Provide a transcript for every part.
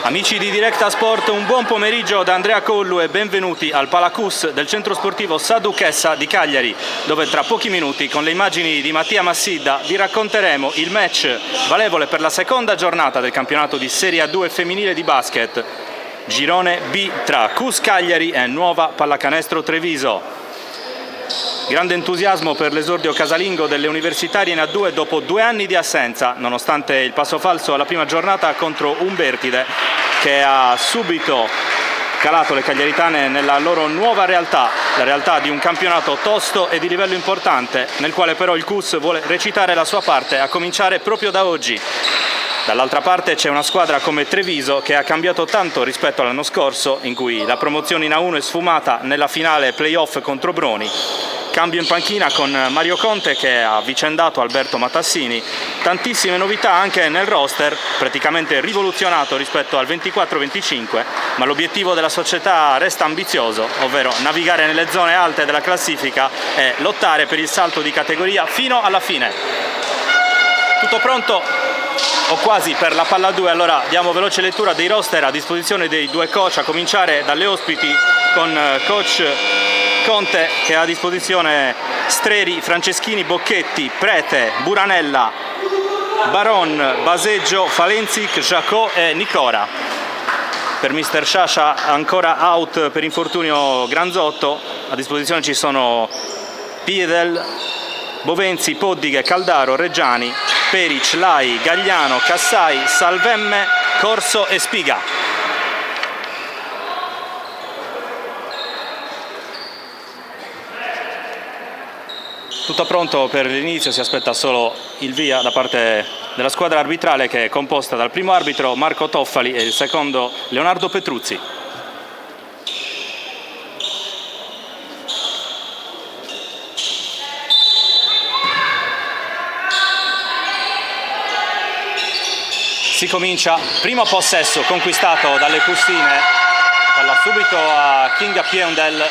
Amici di Directa Sport, un buon pomeriggio da Andrea Collu e benvenuti al Palacus del centro sportivo Sa Duchessa di Cagliari, dove tra pochi minuti con le immagini di Mattia Massidda vi racconteremo il match valevole per la seconda giornata del campionato di Serie A2 femminile di basket, girone B tra CUS Cagliari e Nuova Pallacanestro Treviso. Grande entusiasmo per l'esordio casalingo delle universitarie in A2 dopo 2 anni di assenza, nonostante il passo falso alla prima giornata contro Umbertide, che ha subito calato le cagliaritane nella loro nuova realtà, la realtà di un campionato tosto e di livello importante, nel quale però il CUS vuole recitare la sua parte, a cominciare proprio da oggi. Dall'altra parte c'è una squadra come Treviso che ha cambiato tanto rispetto all'anno scorso, in cui la promozione in A1 è sfumata nella finale playoff contro Broni. Cambio in panchina con Mario Conte che ha avvicendato Alberto Matassini, tantissime novità anche nel roster, praticamente rivoluzionato rispetto al 24-25, ma l'obiettivo della società resta ambizioso, ovvero navigare nelle zone alte della classifica e lottare per il salto di categoria fino alla fine. Tutto pronto? O quasi per la palla 2, allora diamo veloce lettura dei roster a disposizione dei due coach, a cominciare dalle ospiti con coach Conte che ha a disposizione Streri, Franceschini, Bocchetti, Prete, Buranella, Baron, Baseggio, Falenzic, Jacot e Nicora. Per Mister Sciascia ancora out per infortunio Granzotto, a disposizione ci sono Piedel, Bovenzi, Poddighe, Caldaro, Reggiani, Peric, Lai, Gagliano, Cassai, Salvemme, Corso e Spiga. Tutto pronto per l'inizio, si aspetta solo il via da parte della squadra arbitrale che è composta dal primo arbitro Marco Toffali e il secondo Leonardo Petruzzi. Si comincia, primo possesso conquistato dalle custine, palla subito a Kinga Piendel,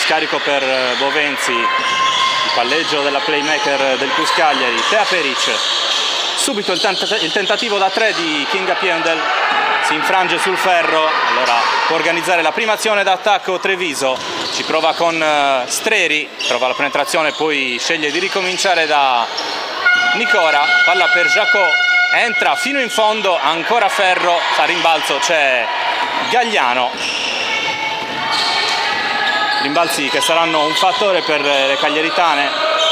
scarico per Bovenzi, il palleggio della playmaker del CUS Cagliari, Tea Peric, subito il tentativo da 3 di Kinga Piendel, si infrange sul ferro, allora può organizzare la prima azione d'attacco Treviso, ci prova con Streri, trova la penetrazione, poi sceglie di ricominciare da Nicora, palla per Jacot, entra fino in fondo, ancora ferro, a rimbalzo c'è Gagliano. Rimbalzi che saranno un fattore per le cagliaritane,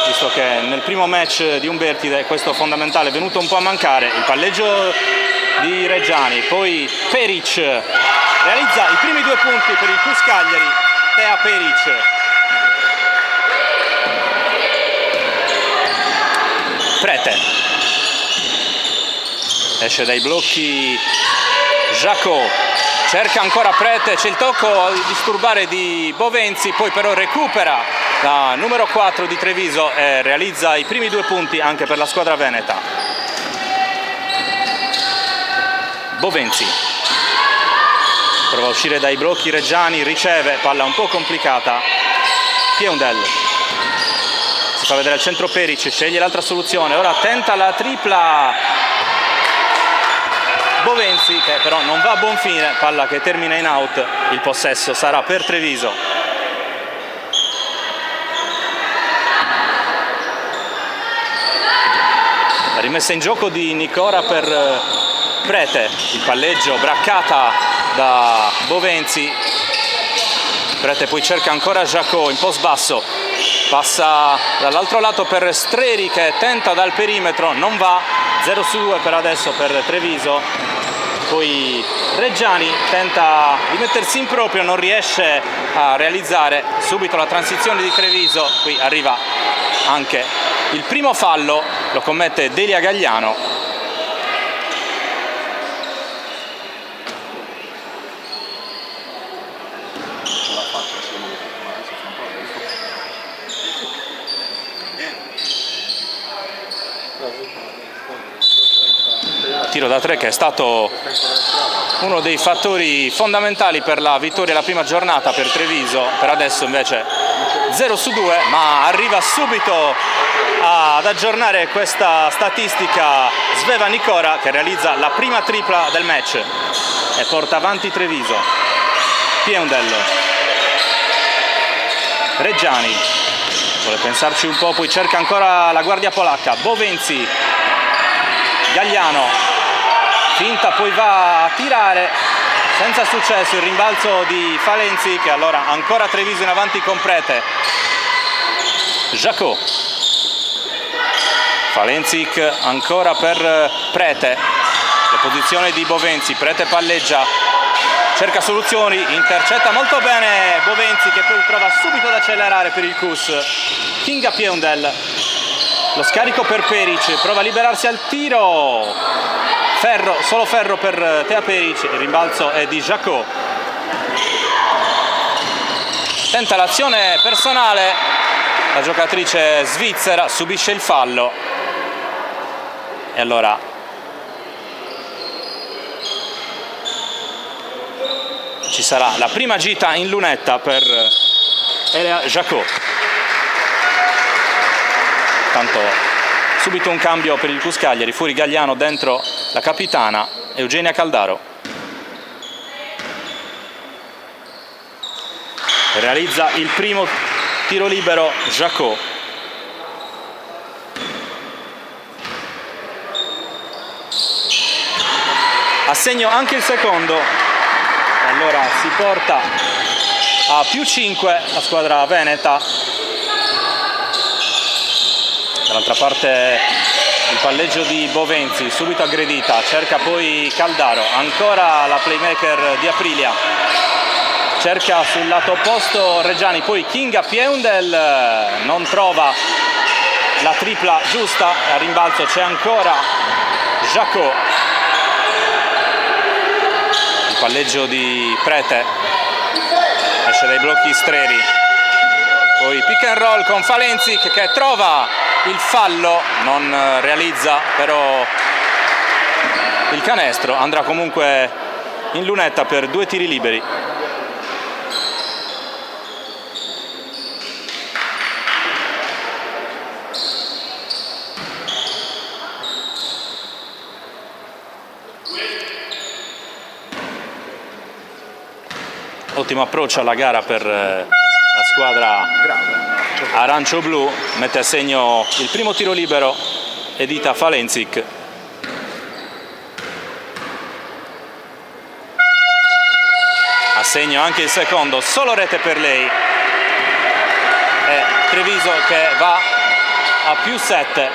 visto che nel primo match di Umbertide questo fondamentale è venuto un po' a mancare. Il palleggio di Reggiani, poi Peric realizza i primi 2 punti per il CUS Cagliari, Tea Peric. Prete esce dai blocchi Jacot, cerca ancora Prete, c'è il tocco a disturbare di Bovenzi, poi però recupera la numero 4 di Treviso e realizza i primi 2 punti anche per la squadra veneta. Bovenzi prova a uscire dai blocchi Reggiani, riceve, palla un po' complicata, Piendel si fa vedere al centro Peric, sceglie l'altra soluzione, ora tenta la tripla Bovenzi che però non va a buon fine, palla che termina in out, il possesso sarà per Treviso. La rimessa in gioco di Nicora per Prete, il palleggio braccata da Bovenzi, Prete poi cerca ancora Jacot in post basso, passa dall'altro lato per Streri che tenta dal perimetro, non va, 0-2 per adesso per Treviso, poi Reggiani tenta di mettersi in proprio, non riesce a realizzare subito la transizione di Treviso, qui arriva anche il primo fallo, lo commette Delia Gagliano. Tiro da 3 che è stato uno dei fattori fondamentali per la vittoria della prima giornata per Treviso, per adesso invece 0-2, ma arriva subito ad aggiornare questa statistica Sveva Nikora che realizza la prima tripla del match e porta avanti Treviso. Pieundel, Reggiani vuole pensarci un po', poi cerca ancora la guardia polacca. Bovenzi, Gagliano, finta, poi va a tirare senza successo. Il rimbalzo di Falenzi, che allora ancora Treviso in avanti con Prete. Jacot, Falenzic ancora per Prete, la posizione di Bovenzi. Prete palleggia, cerca soluzioni, intercetta molto bene Bovenzi, che poi prova subito ad accelerare per il Cus. Kinga Pieundel, lo scarico per Peric, prova a liberarsi al tiro, ferro, solo ferro per Tea Peric, il rimbalzo è di Jacot. Tenta l'azione personale, la giocatrice svizzera subisce il fallo e allora ci sarà la prima gita in lunetta per Elea Jacot. Tanto subito un cambio per il Cus Cagliari, fuori Gagliano, dentro la capitana Eugenia Caldaro. Realizza il primo tiro libero Jacot. Assegno anche il secondo, allora si porta a +5 la squadra veneta. Dall'altra parte il palleggio di Bovenzi, subito aggredita, cerca poi Caldaro, ancora la playmaker di Aprilia, cerca sul lato opposto Reggiani, poi Kinga Pieundel, non trova la tripla giusta, a rimbalzo c'è ancora Jacot. Il palleggio di Prete esce dai blocchi Streri, poi pick and roll con Falenzic che trova il fallo, non realizza però il canestro, andrà comunque in lunetta per 2 tiri liberi. Ottimo approccio alla gara per la squadra arancio-blu, mette a segno il primo tiro libero Edita Falenzic. A segno anche il secondo, solo rete per lei. E Treviso che va a +7.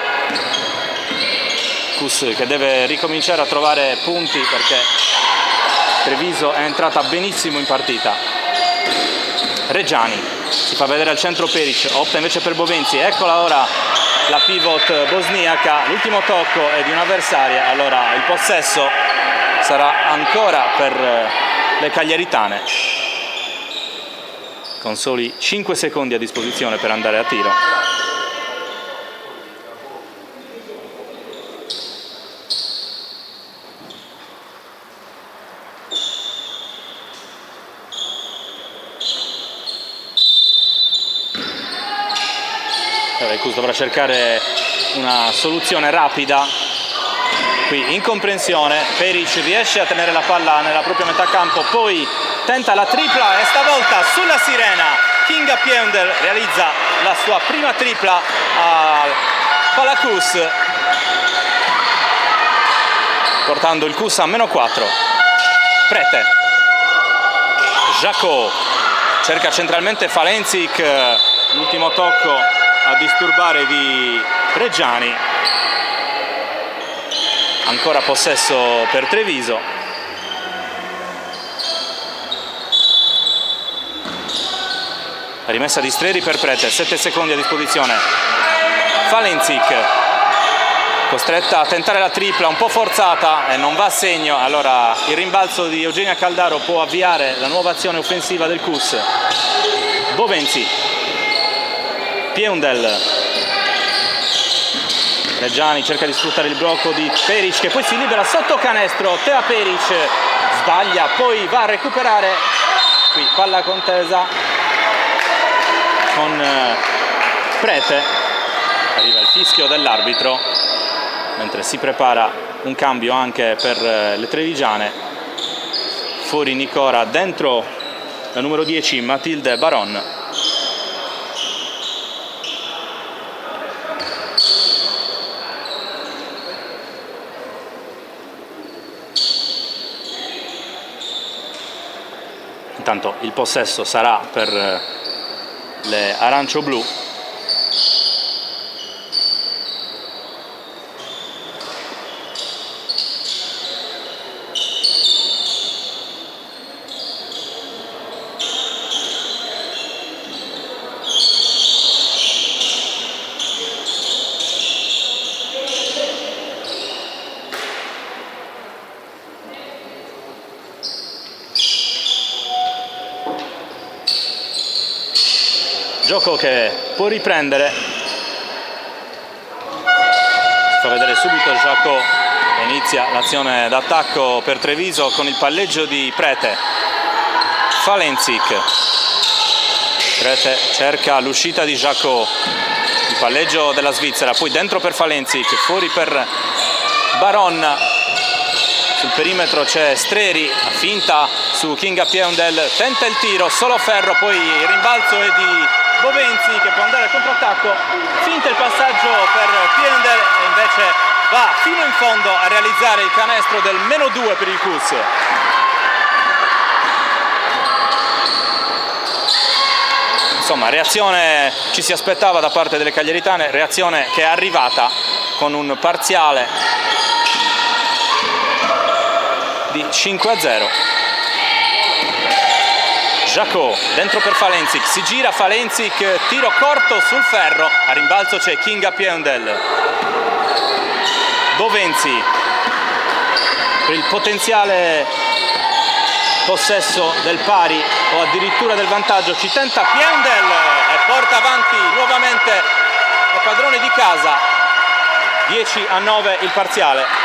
Cus che deve ricominciare a trovare punti perché Treviso è entrata benissimo in partita. Reggiani si fa vedere al centro Peric, opta invece per Bovenzi, eccola ora la pivot bosniaca, l'ultimo tocco è di un'avversaria, allora il possesso sarà ancora per le cagliaritane, con soli 5 secondi a disposizione per andare a tiro. Il Cus dovrà cercare una soluzione rapida, qui incomprensione, Peric riesce a tenere la palla nella propria metà campo, poi tenta la tripla e stavolta sulla sirena Kinga Pieundel realizza la sua prima tripla al Palacus, portando il Cus a -4. Prete, Jacot cerca centralmente Falenzic, l'ultimo tocco a disturbare di Reggiani, ancora possesso per Treviso. Rimessa di Streri per Prete, 7 secondi a disposizione. Falenzic costretta a tentare la tripla, un po' forzata e non va a segno, allora il rimbalzo di Eugenia Caldaro può avviare la nuova azione offensiva del Cus. Bovenzi, Pieundel, Reggiani cerca di sfruttare il blocco di Peric che poi si libera sotto canestro, Tea Peric sbaglia, poi va a recuperare, qui palla contesa con Prete, arriva il fischio dell'arbitro mentre si prepara un cambio anche per le trevigiane. Fuori Nicora, dentro la numero 10 Matilde Baron. Intanto il possesso sarà per le arancio-blu. Gioco che può riprendere. Si fa vedere subito Jacot. Inizia l'azione d'attacco per Treviso con il palleggio di Prete. Falenzic. Prete cerca l'uscita di Jacot. Il palleggio della Svizzera. Poi dentro per Falenzic. Fuori per Baron. Sul perimetro c'è Streri, finta su Kinga Piendel, tenta il tiro, solo ferro, poi il rimbalzo è di Bovenzi che può andare al controattacco, finta il passaggio per Piendel e invece va fino in fondo a realizzare il canestro del -2 per il CUS. Insomma, reazione ci si aspettava da parte delle cagliaritane, reazione che è arrivata con un parziale di 5-0. Jacot dentro per Falenzic, si gira Falenzic, tiro corto sul ferro, a rimbalzo c'è Kinga Piendel. Bovenzi per il potenziale possesso del pari o addirittura del vantaggio, ci tenta Piendel e porta avanti nuovamente i padroni di casa. 10-9 il parziale.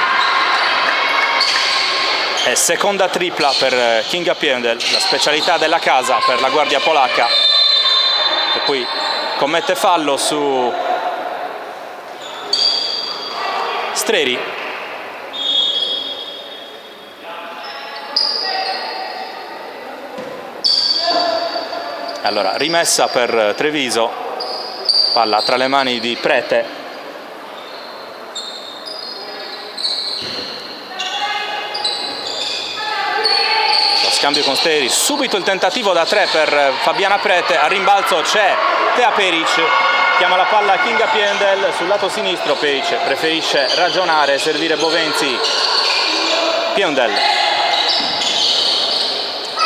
È seconda tripla per Kinga Piendel, la specialità della casa per la guardia polacca, e poi commette fallo su Streri. Allora, rimessa per Treviso, palla tra le mani di Prete. Scambio con Streri, subito il tentativo da 3 per Fabiana Prete, a rimbalzo c'è Tea Peric, chiama la palla Kinga Piendel sul lato sinistro, Peric preferisce ragionare e servire Bovenzi. Piendel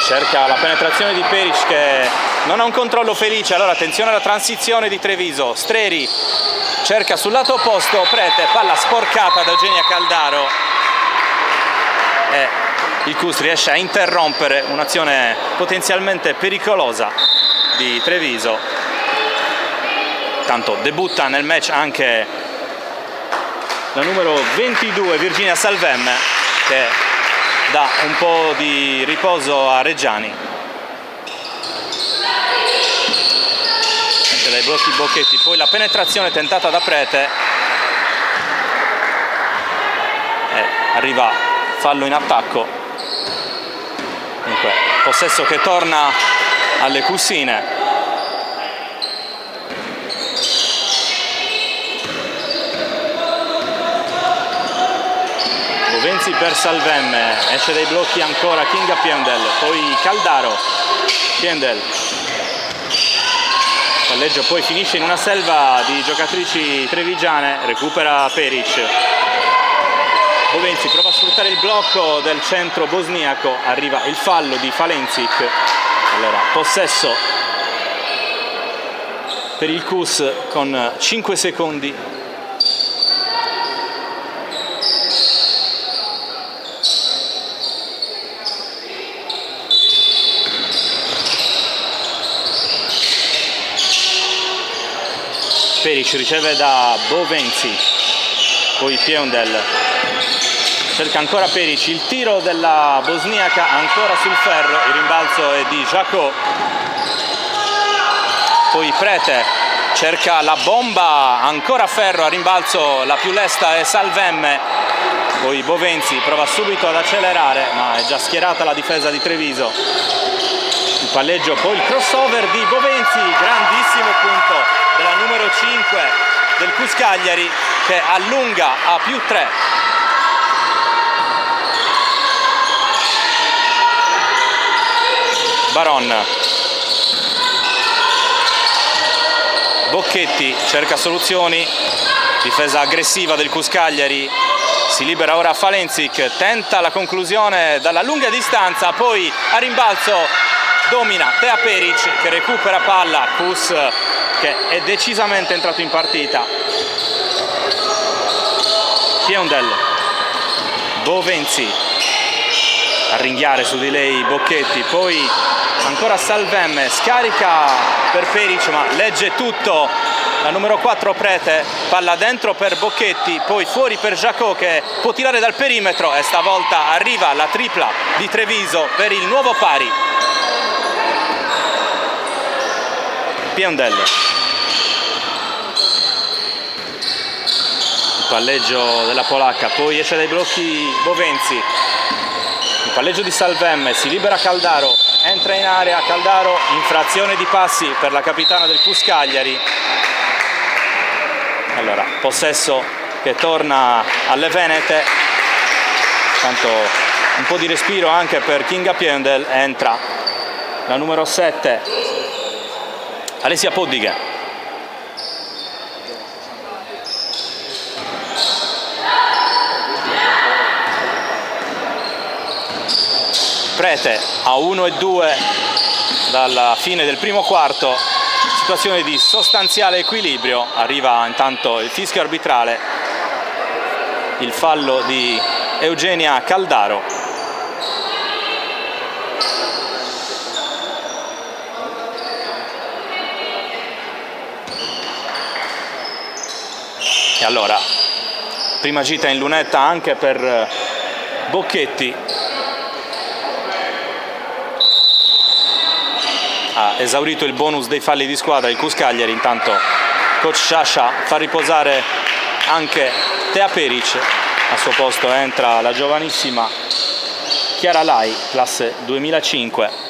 cerca la penetrazione di Peric che non ha un controllo felice, allora attenzione alla transizione di Treviso. Streri cerca sul lato opposto Prete, palla sporcata da Eugenia Caldaro e il CUS riesce a interrompere un'azione potenzialmente pericolosa di Treviso. Tanto debutta nel match anche la numero 22 Virginia Salvem, che dà un po' di riposo a Reggiani. Esce dai blocchi Bocchetti, poi la penetrazione tentata da Prete e arriva fallo in attacco. Dunque, possesso che torna alle Cussine. Bovenzi per Salvem, esce dai blocchi ancora Kinga Piendel, poi Caldaro. Piendel, palleggio poi finisce in una selva di giocatrici trevigiane, recupera Peric. Bovenzi prova a sfruttare il blocco del centro bosniaco, arriva il fallo di Falenzic. Allora, possesso per il CUS con 5 secondi. Peric riceve da Bovenzi, poi Piendel. Cerca ancora Peric, il tiro della bosniaca ancora sul ferro, il rimbalzo è di Jacot. Poi Prete cerca la bomba, ancora Ferro, a rimbalzo la più lesta è Salvemme, poi Bovenzi prova subito ad accelerare ma è già schierata la difesa di Treviso. Il palleggio, poi il crossover di Bovenzi, grandissimo punto della numero 5 del Cus Cagliari che allunga a +3. Baron, Bocchetti cerca soluzioni, difesa aggressiva del Cus Cagliari, si libera ora Falenzic, tenta la conclusione dalla lunga distanza, poi a rimbalzo domina Tea Peric che recupera palla, Cus che è decisamente entrato in partita. Piondel, Bovenzi, a ringhiare su di lei Bocchetti, poi ancora Salvemme, scarica per Peric ma legge tutto la numero 4 Prete, palla dentro per Bocchetti, poi fuori per Giacò che può tirare dal perimetro e stavolta arriva la tripla di Treviso per il nuovo pari. Piondel, il palleggio della polacca, poi esce dai blocchi Bovenzi, il palleggio di Salvemme, si libera Caldaro, entra in area Caldaro, infrazione di passi per la capitana del Cus Cagliari. Allora, possesso che torna alle Venete, tanto un po' di respiro anche per Kinga Piondel, entra la numero 7 Alessia Poddighe. Prete a 1-2 dalla fine del primo quarto, situazione di sostanziale equilibrio, arriva intanto il fischio arbitrale, il fallo di Eugenia Caldaro. E allora, prima gita in lunetta anche per Bocchetti, ha esaurito il bonus dei falli di squadra il Cus Cagliari. Intanto coach Sciascia fa riposare anche Tea Peric, al suo posto entra la giovanissima Chiara Lai, classe 2005.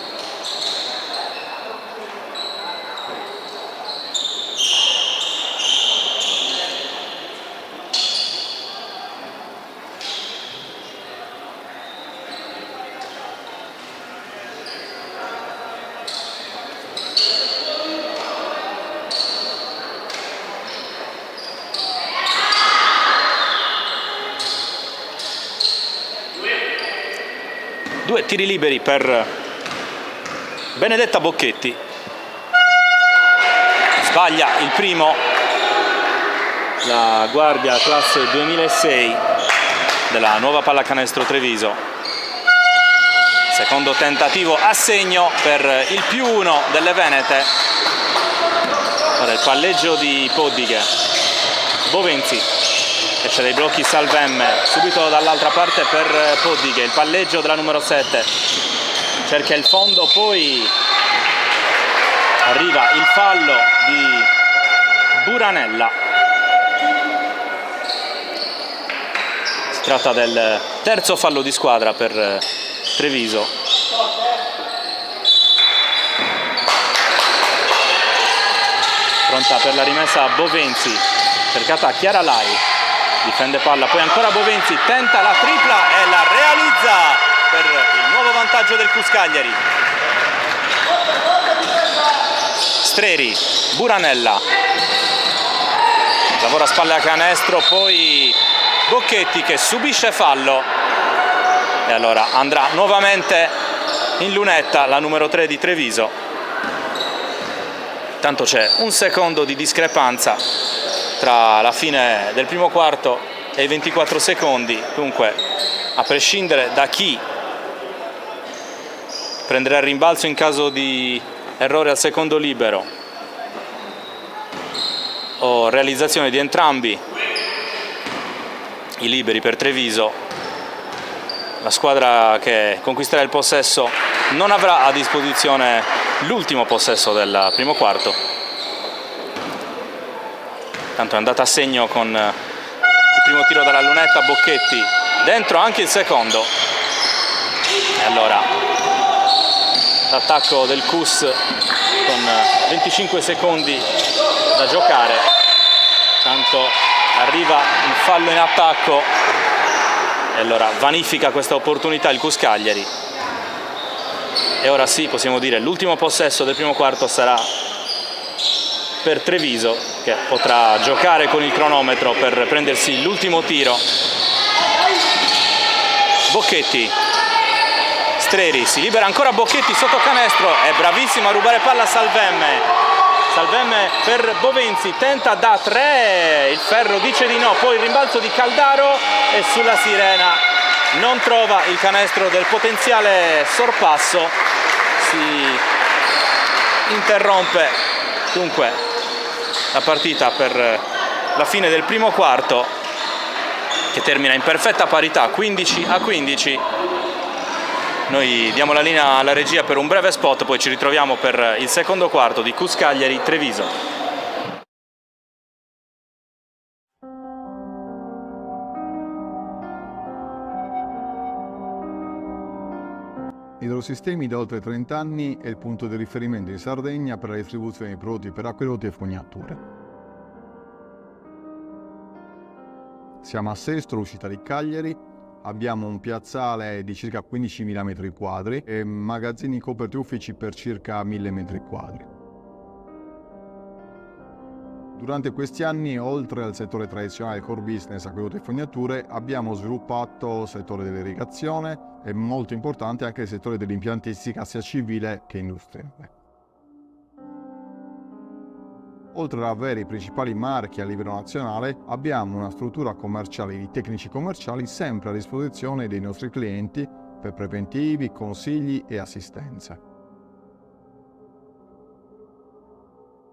Due tiri liberi per Benedetta Bocchetti, sbaglia il primo la guardia classe 2006 della nuova pallacanestro Treviso. Secondo tentativo a segno per il +1 delle Venete. Ora il palleggio di Poddighe, Bovenzi, esce dai blocchi Salvemme, subito dall'altra parte per Poddighe, il palleggio della numero 7, cerca il fondo, poi arriva il fallo di Buranella. Si tratta del terzo fallo di squadra per Treviso. Pronta per la rimessa Bovenzi, cercata Chiara Lai, difende palla, poi ancora Bovenzi, tenta la tripla e la realizza per il nuovo vantaggio del Cus Cagliari. Streri, Buranella, lavora a spalle a canestro, poi Bocchetti che subisce fallo e allora andrà nuovamente in lunetta la numero 3 di Treviso. Tanto c'è un secondo di discrepanza tra la fine del primo quarto e i 24 secondi, dunque a prescindere da chi prenderà il rimbalzo in caso di errore al secondo libero o realizzazione di entrambi i liberi per Treviso, la squadra che conquisterà il possesso non avrà a disposizione l'ultimo possesso del primo quarto. Tanto è andata a segno con il primo tiro dalla lunetta Bocchetti, dentro anche il secondo. E allora l'attacco del CUS con 25 secondi da giocare. Tanto arriva il fallo in attacco e allora vanifica questa opportunità il CUS Cagliari. E ora sì, possiamo dire, l'ultimo possesso del primo quarto sarà per Treviso, che potrà giocare con il cronometro per prendersi l'ultimo tiro. Bocchetti, Streri, si libera ancora Bocchetti sotto canestro, è bravissimo a rubare palla Salvemme. Salvemme per Bovenzi, tenta da 3, il ferro dice di no, poi il rimbalzo di Caldaro e sulla sirena non trova il canestro del potenziale sorpasso. Si interrompe dunque la partita per la fine del primo quarto, che termina in perfetta parità, 15-15. Noi diamo la linea alla regia per un breve spot, poi ci ritroviamo per il secondo quarto di CUS Cagliari Treviso. Idrosistemi da oltre 30 anni è il punto di riferimento in Sardegna per la distribuzione di prodotti per acquedotti e fognature. Siamo a Sestro, uscita di Cagliari, abbiamo un piazzale di circa 15.000 metri quadri e magazzini coperti uffici per circa 1.000 metri quadri. Durante questi anni, oltre al settore tradizionale core business, acquedotti e fognature, abbiamo sviluppato il settore dell'irrigazione e molto importante anche il settore dell'impiantistica sia civile che industriale. Oltre ad avere i principali marchi a livello nazionale, abbiamo una struttura commerciale di tecnici commerciali sempre a disposizione dei nostri clienti per preventivi, consigli e assistenza.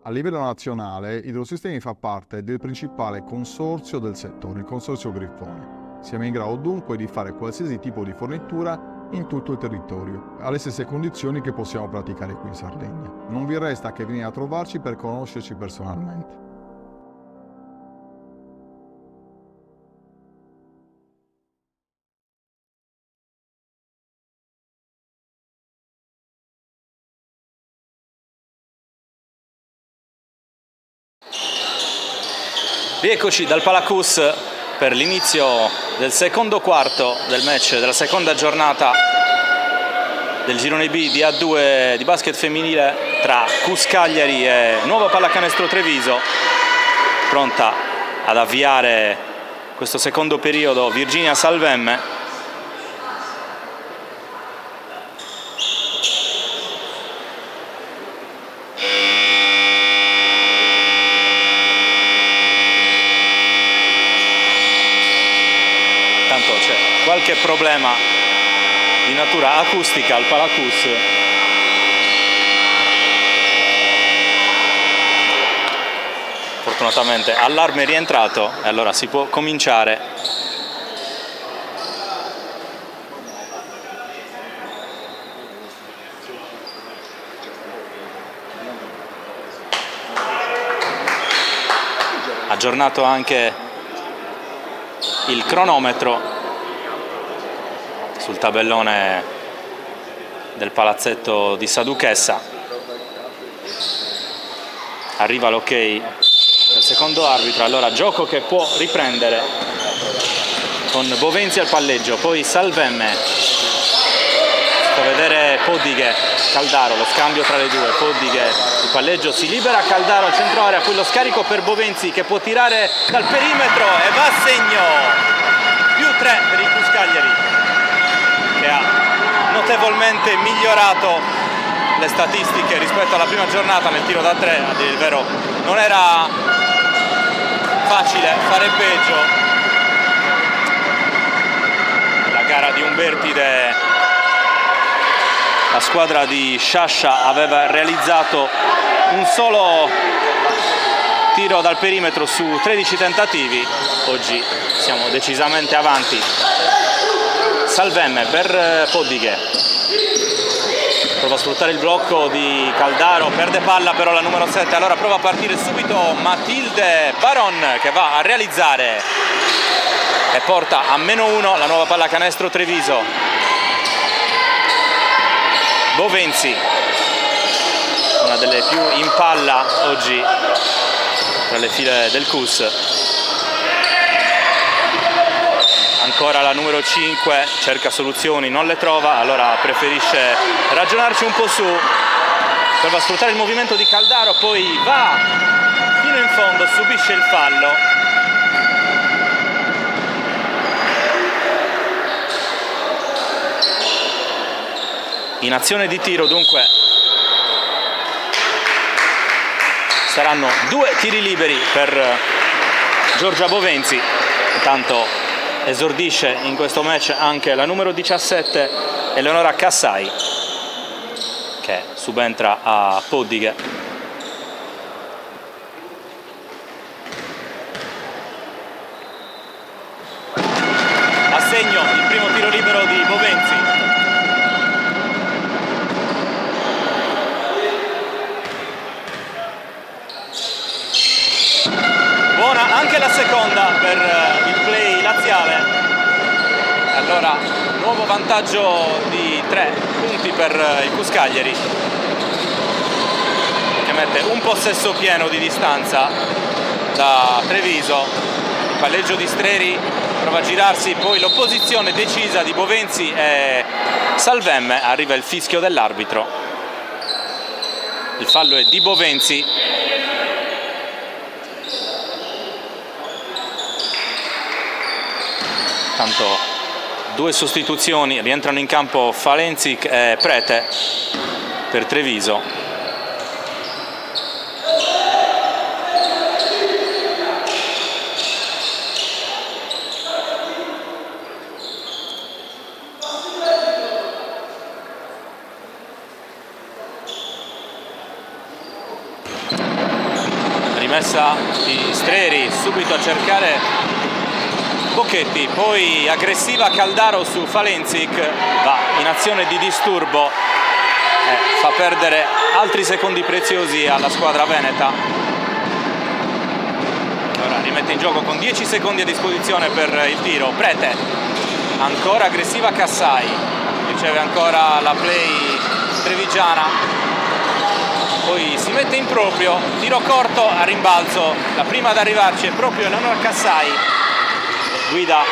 A livello nazionale, Idrosistemi fa parte del principale consorzio del settore, il Consorzio Griffoni. Siamo in grado dunque di fare qualsiasi tipo di fornitura in tutto il territorio, alle stesse condizioni che possiamo praticare qui in Sardegna. Non vi resta che venire a trovarci per conoscerci personalmente. Rieccoci dal Palacus per l'inizio del secondo quarto del match della seconda giornata del girone B di A2 di basket femminile tra CUS Cagliari e Nuova Pallacanestro Treviso. Pronta ad avviare questo secondo periodo Virginia Salvemme. C'è qualche problema di natura acustica al Palacus. Fortunatamente allarme è rientrato e allora si può cominciare. Aggiornato anche il cronometro sul tabellone del palazzetto di Saduchessa. Arriva l'ok del secondo arbitro, allora gioco che può riprendere con Bovenzi al palleggio, poi Salvemme, fa vedere Poddighe, Caldaro, lo scambio tra le due, Poddighe, il palleggio si libera, Caldaro al centro area, poi lo scarico per Bovenzi che può tirare dal perimetro e va a segno, più 3 per il CUS Cagliari, che ha notevolmente migliorato le statistiche rispetto alla prima giornata nel tiro da 3, a dire il vero non era facile fare peggio. La gara di Umbertide, la squadra di Sciascia aveva realizzato un solo tiro dal perimetro su 13 tentativi, oggi siamo decisamente avanti. Salvemme per Poddighe, Prova a sfruttare il blocco di Caldaro, perde palla però la numero 7, allora prova a partire subito Matilde Baron che va a realizzare e porta a -1 la nuova pallacanestro Treviso. Bovenzi, una delle più in palla oggi tra le file del CUS. Ancora la numero 5 cerca soluzioni, non le trova, allora preferisce ragionarci un po' su, prova a sfruttare il movimento di Caldaro, poi va fino in fondo, subisce il fallo. In azione di tiro dunque saranno 2 tiri liberi per Giorgia Bovenzi. Intanto esordisce in questo match anche la numero 17 Eleonora Cassai che subentra a Poddighe. A segno il primo tiro libero di Bovenzi. Buona anche la seconda per il play laziale. Allora nuovo vantaggio di 3 punti per il CUS Cagliari che mette un possesso pieno di distanza da Treviso. Il palleggio di Streri prova a girarsi, poi l'opposizione decisa di Bovenzi e Salvemme, arriva il fischio dell'arbitro. Il fallo è di Bovenzi. Tanto 2 sostituzioni, rientrano in campo Falenzic e Prete per Treviso. Rimessa di Streri, subito a cercare Bocchetti, poi aggressiva Caldaro su Falenzic, va in azione di disturbo e fa perdere altri secondi preziosi alla squadra veneta. Ora rimette in gioco con 10 secondi a disposizione per il tiro. Prete, ancora aggressiva Cassai, riceve ancora la play trevigiana, poi si mette in proprio, tiro corto a rimbalzo, la prima ad arrivarci è proprio Eleonora Cassai. Guida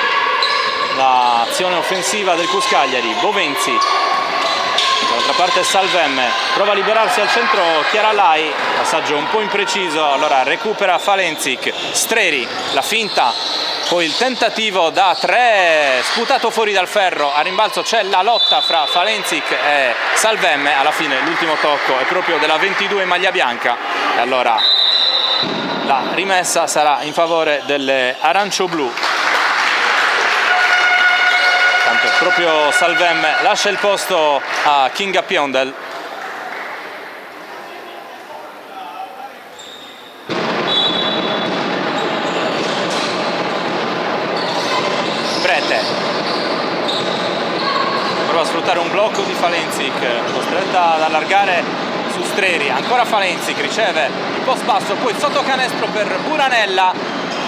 l'azione offensiva del CUS Cagliari. Bovenzi, dall'altra parte Salvemme, prova a liberarsi al centro Chiara Lai, passaggio un po' impreciso, allora recupera Falenzic. Streri, la finta, poi il tentativo da 3 sputato fuori dal ferro, a rimbalzo c'è la lotta fra Falenzic e Salvemme, alla fine l'ultimo tocco è proprio della 22 in maglia bianca e allora la rimessa sarà in favore delle arancio-blu. Proprio Salvemme lascia il posto a Kinga Piondel. Prete prova a sfruttare un blocco di Falenzic, costretta ad allargare su Streri, ancora Falenzic, riceve il post basso, poi sotto canestro per Buranella,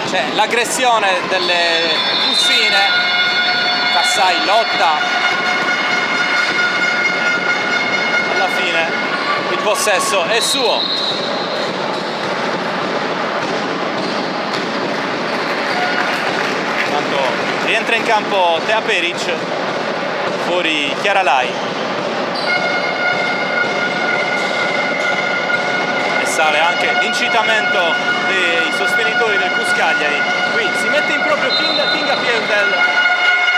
c'è l'aggressione delle bussine. Cassai lotta, alla fine il possesso è suo. Tanto rientra in campo Tea Peric, fuori Chiara Lai e sale anche l'incitamento dei sostenitori del CUS Cagliari. Qui si mette in proprio Kinga Piondel.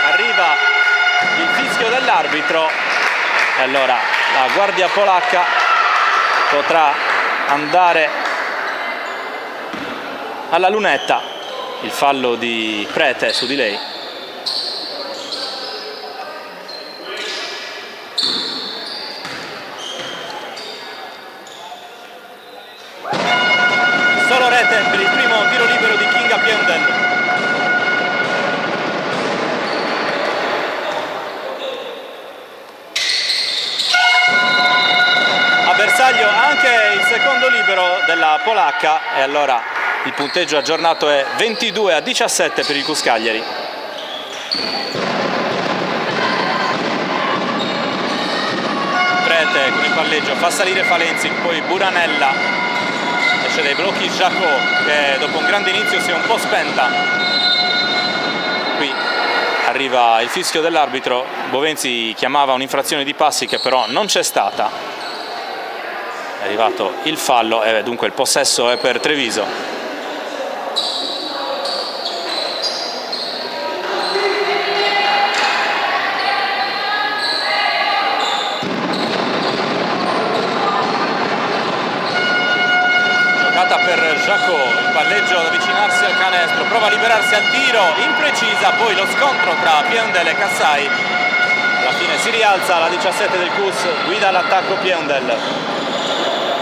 Arriva il fischio dell'arbitro e allora la guardia polacca potrà andare alla lunetta. Il fallo di Prete su di lei. Solo rete per il primo tiro libero di Kinga Piondel. bersaglio anche il secondo libero della polacca e allora il punteggio aggiornato è 22-17 per il Cus Cagliari. Prete con il palleggio fa salire Falenzi, poi Buranella, esce dai blocchi Jacot che dopo un grande inizio si è un po' spenta. Qui arriva il fischio dell'arbitro, Bovenzi chiamava un'infrazione di passi che però non c'è stata, è arrivato il fallo e dunque il possesso è per Treviso. Per Jacot, il palleggio ad avvicinarsi al canestro, prova a liberarsi al tiro, imprecisa, poi lo scontro tra Piendel e Kassai, alla fine si rialza la 17 del Cus, guida l'attacco Piendel.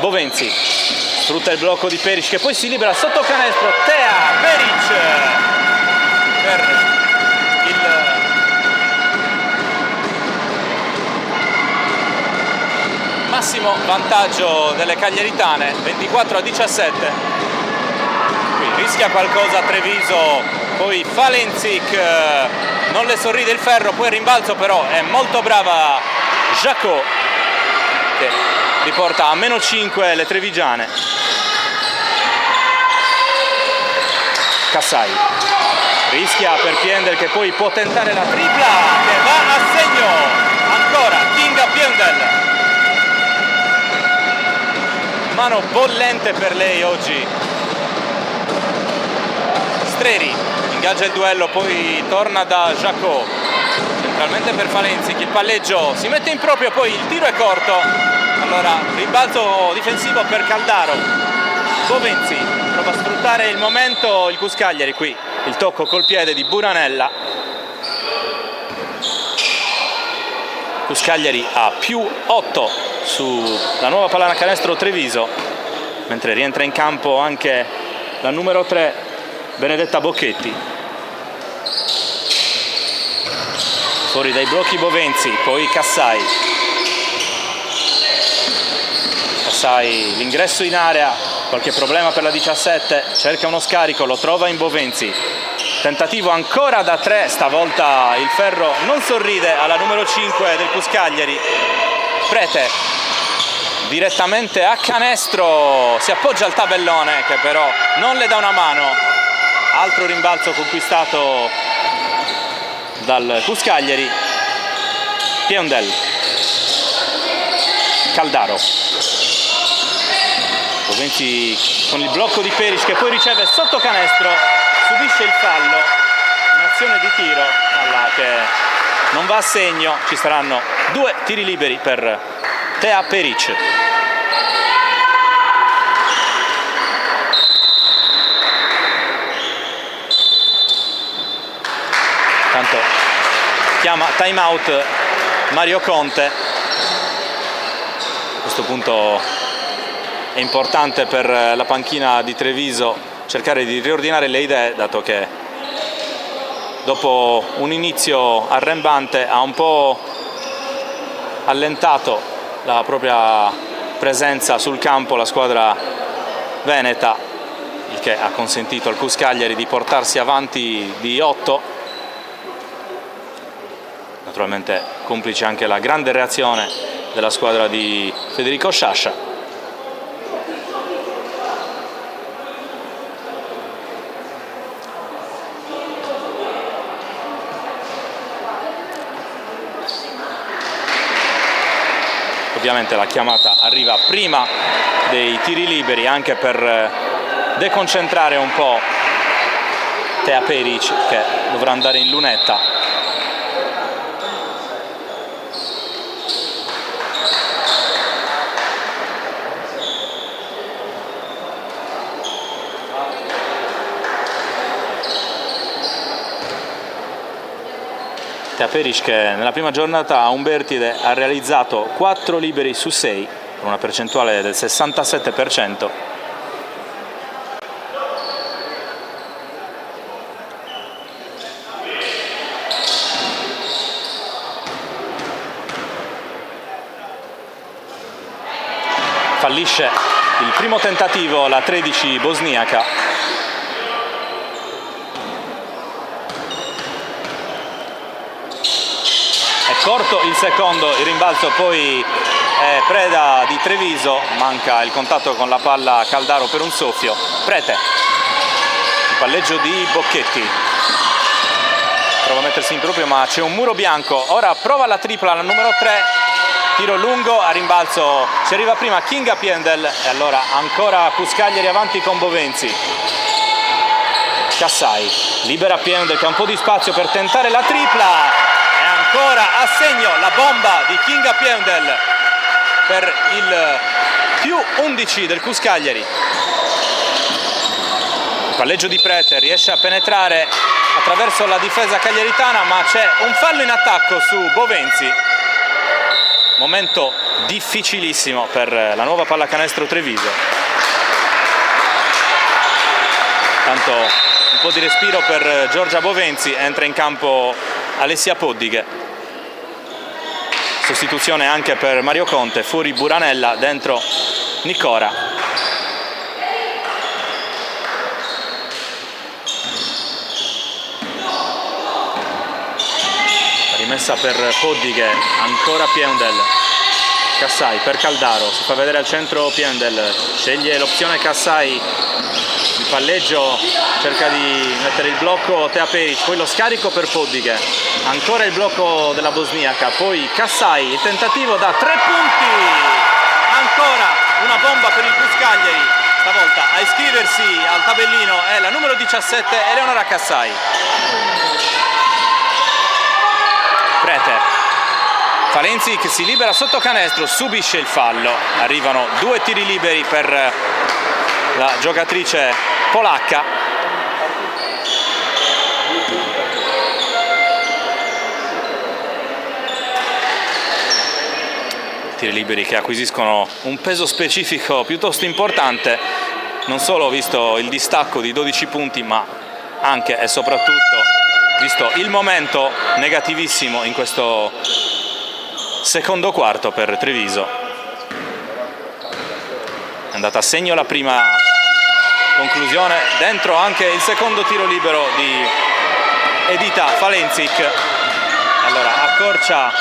Bovenzi sfrutta il blocco di Peric che poi si libera sotto canestro, Tea Peric per massimo vantaggio delle cagliaritane, 24-17. Qui rischia qualcosa Treviso, poi Falenzic, non le sorride il ferro, poi il rimbalzo però è molto brava Jacot che riporta a -5 le trevigiane. Kassai rischia per Piendel che poi può tentare la tripla che va a segno, ancora Kinga Piendel. Mano bollente per lei oggi. Streri ingaggia il duello, poi torna da Jacot, centralmente per Falenzic, il palleggio si mette in proprio, poi il tiro è corto, allora ribalzo difensivo per Caldaro. Bovenzi prova a sfruttare il momento il Cus Cagliari, qui il tocco col piede di Buranella. Cus Cagliari a +8 sulla nuova pallacanestro Treviso, mentre rientra in campo anche la numero 3 Benedetta Bocchetti. Fuori dai blocchi Bovenzi, poi Kassai, l'ingresso in area, qualche problema per la 17, cerca uno scarico, lo trova in Bovenzi, tentativo ancora da 3, stavolta il ferro non sorride alla numero 5 del Cus Cagliari. Prete direttamente a canestro, si appoggia al tabellone che però non le dà una mano, altro rimbalzo conquistato dal Cus Cagliari. Piendel, Caldaro, Bovenzi con il blocco di Peric che poi riceve sotto canestro, subisce il fallo, un'azione di tiro che non va a segno, ci saranno 2 tiri liberi per Tea Peric. Tanto chiama time out Mario Conte, a questo punto è importante per la panchina di Treviso cercare di riordinare le idee, dato che dopo un inizio arrembante ha un po' allentato la propria presenza sul campo la squadra veneta, il che ha consentito al Cus Cagliari di portarsi avanti di 8. Naturalmente complice anche la grande reazione della squadra di Federico Sciascia. Ovviamente la chiamata arriva prima dei tiri liberi anche per deconcentrare un po' Tea Peric che dovrà andare in lunetta. Tea Peric che nella prima giornata a Umbertide ha realizzato 4 liberi su 6 con una percentuale del 67%. fallisce il primo tentativo, la 13 bosniaca. È corto il secondo, il rimbalzo poi è preda di Treviso, manca il contatto con la palla Caldaro per un soffio. Prete, il palleggio di Bocchetti, prova a mettersi in proprio ma c'è un muro bianco. Ora prova la tripla, la numero 3, tiro lungo, a rimbalzo ci arriva prima Kinga Piendel e allora ancora Cuscagliari avanti con Bovenzi. Cassai libera Piendel che ha un po' di spazio per tentare la tripla e ancora a segno la bomba di Kinga Piendel per il più 11 del Cuscagliari. Il palleggio di Prete riesce a penetrare attraverso la difesa cagliaritana, ma c'è un fallo in attacco su Bovenzi. Momento difficilissimo per la nuova pallacanestro Treviso. Tanto un po' di respiro per Giorgia Bovenzi, entra in campo Alessia Poddighe. Sostituzione anche per Mario Conte, fuori Buranella, dentro Nicora. Rimessa per Poddighe, ancora Piendel. Cassai per Caldaro, si fa vedere al centro Piendel, sceglie l'opzione Cassai, il palleggio cerca di mettere il blocco Tea Peric, poi lo scarico per Poddighe, ancora il blocco della bosniaca, poi Cassai, il tentativo da 3 punti, ancora una bomba per il Cuscagliari, stavolta a iscriversi al tabellino è la numero 17 Eleonora Cassai. Prete, Falenzi che si libera sotto canestro, subisce il fallo, arrivano 2 tiri liberi per la giocatrice polacca. Tiri liberi che acquisiscono un peso specifico piuttosto importante, non solo visto il distacco di 12 punti, ma anche e soprattutto visto il momento negativissimo in questo secondo quarto per Treviso. È andata a segno la prima conclusione, dentro anche il secondo tiro libero di Edita Falenzic. Allora accorcia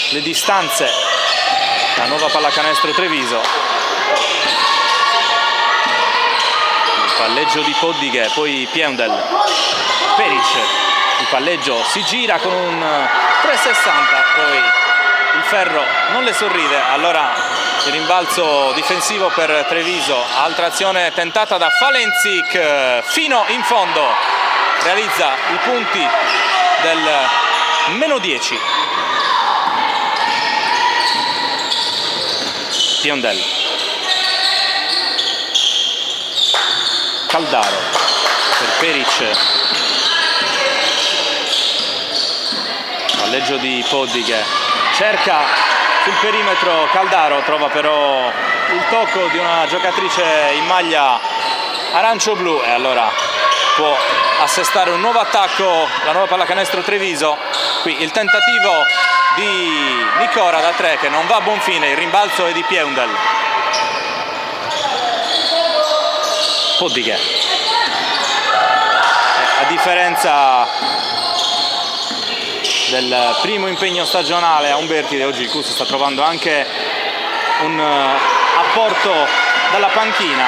le distanze la nuova pallacanestro Treviso. Il palleggio di Poddighe, poi Piendel, Peric, il palleggio si gira con un 360, poi il ferro non le sorride, allora il rimbalzo difensivo per Treviso, altra azione tentata da Falenzic fino in fondo, realizza i punti del -10. Piendel, Caldaro per Peric, palleggio di Poddighe, cerca sul perimetro Caldaro, trova però il tocco di una giocatrice in maglia arancio-blu e allora può assestare un nuovo attacco la nuova pallacanestro Treviso. Qui il tentativo di Nicora da 3 che non va a buon fine, il rimbalzo è di Piendel. Poddighe, a differenza del primo impegno stagionale a Umbertide, oggi il CUS sta trovando anche un apporto dalla panchina.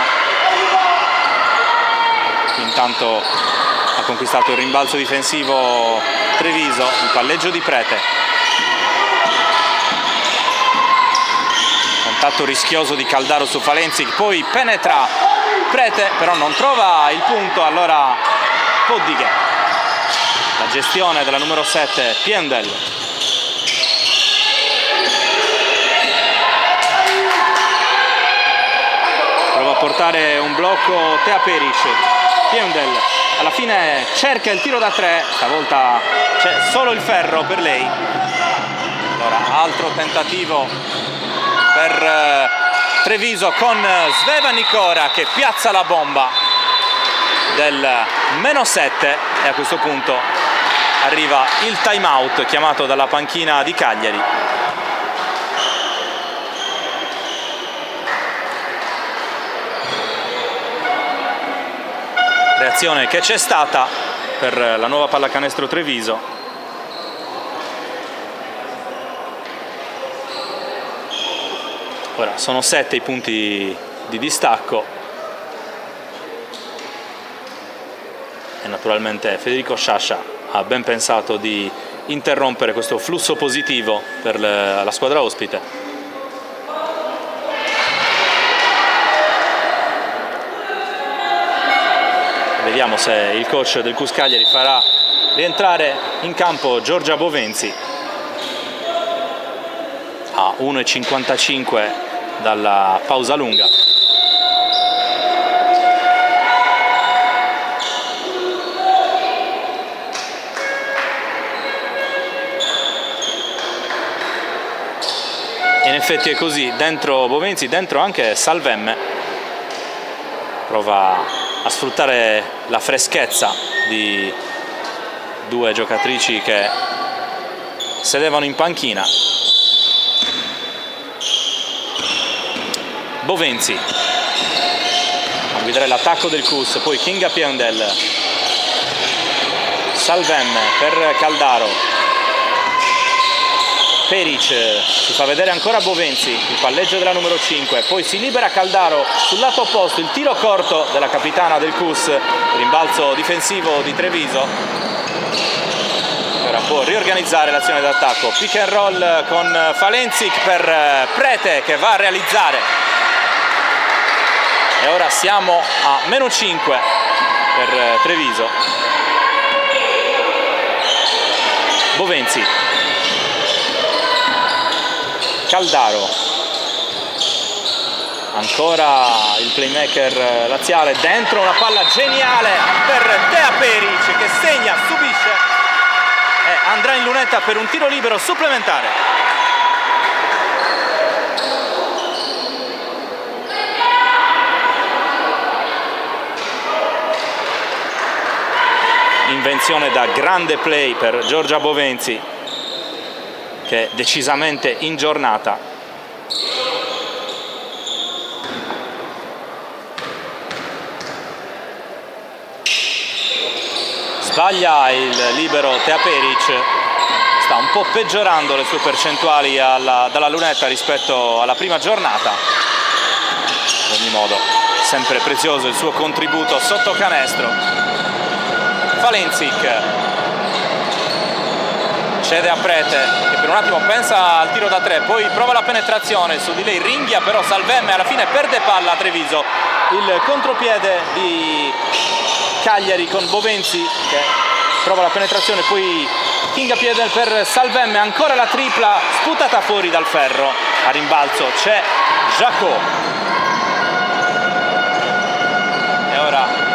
Intanto ha conquistato il rimbalzo difensivo Treviso, il palleggio di Prete. Contatto rischioso di Caldaro su Falenzi, poi penetra Prete, però non trova il punto, allora Poddighe. La gestione della numero 7 Piendel. Prova a portare un blocco Tea Peric. Piendel alla fine cerca il tiro da 3, stavolta c'è solo il ferro per lei. Allora altro tentativo per Treviso con Sveva Nicora che piazza la bomba del -7 e a questo punto arriva il time out chiamato dalla panchina di Cagliari. reazione che c'è stata per la nuova pallacanestro Treviso. Ora sono 7 i punti di distacco e naturalmente Federico Sciascia ha ben pensato di interrompere questo flusso positivo per la squadra ospite. Vediamo se il coach del CUS Cagliari farà rientrare in campo Giorgia Bovenzi a 1:55 dalla pausa lunga. In effetti è così, dentro Bovenzi, dentro anche Salvemme, prova a sfruttare la freschezza di due giocatrici che sedevano in panchina. Bovenzi a guidare l'attacco del CUS, poi Kinga Piondel, Salvemme per Caldaro, Peric, si fa vedere ancora Bovenzi, il palleggio della numero 5, poi si libera Caldaro sul lato opposto, il tiro corto della capitana del CUS, rimbalzo difensivo di Treviso. Ora può riorganizzare l'azione d'attacco, pick and roll con Falenzic per Prete che va a realizzare. E ora siamo a -5 per Treviso. Bovenzi, Caldaro, ancora il playmaker laziale, dentro una palla geniale per Tea Peric che segna, subisce e andrà in lunetta per un tiro libero supplementare. Invenzione da grande play per Giorgia Bovenzi, che è decisamente in giornata. Sbaglia il libero Tea Peric, sta un po' peggiorando le sue percentuali dalla lunetta rispetto alla prima giornata. In ogni modo, sempre prezioso il suo contributo sotto canestro. Falenzic cede a Prete che per un attimo pensa al tiro da 3, poi prova la penetrazione, su di lei ringhia però Salvemme, alla fine perde palla a Treviso. Il contropiede di Cagliari con Bovenzi che prova la penetrazione, poi Kinga Piedel per Salvemme, ancora la tripla sputata fuori dal ferro. A rimbalzo c'è Jacot. E ora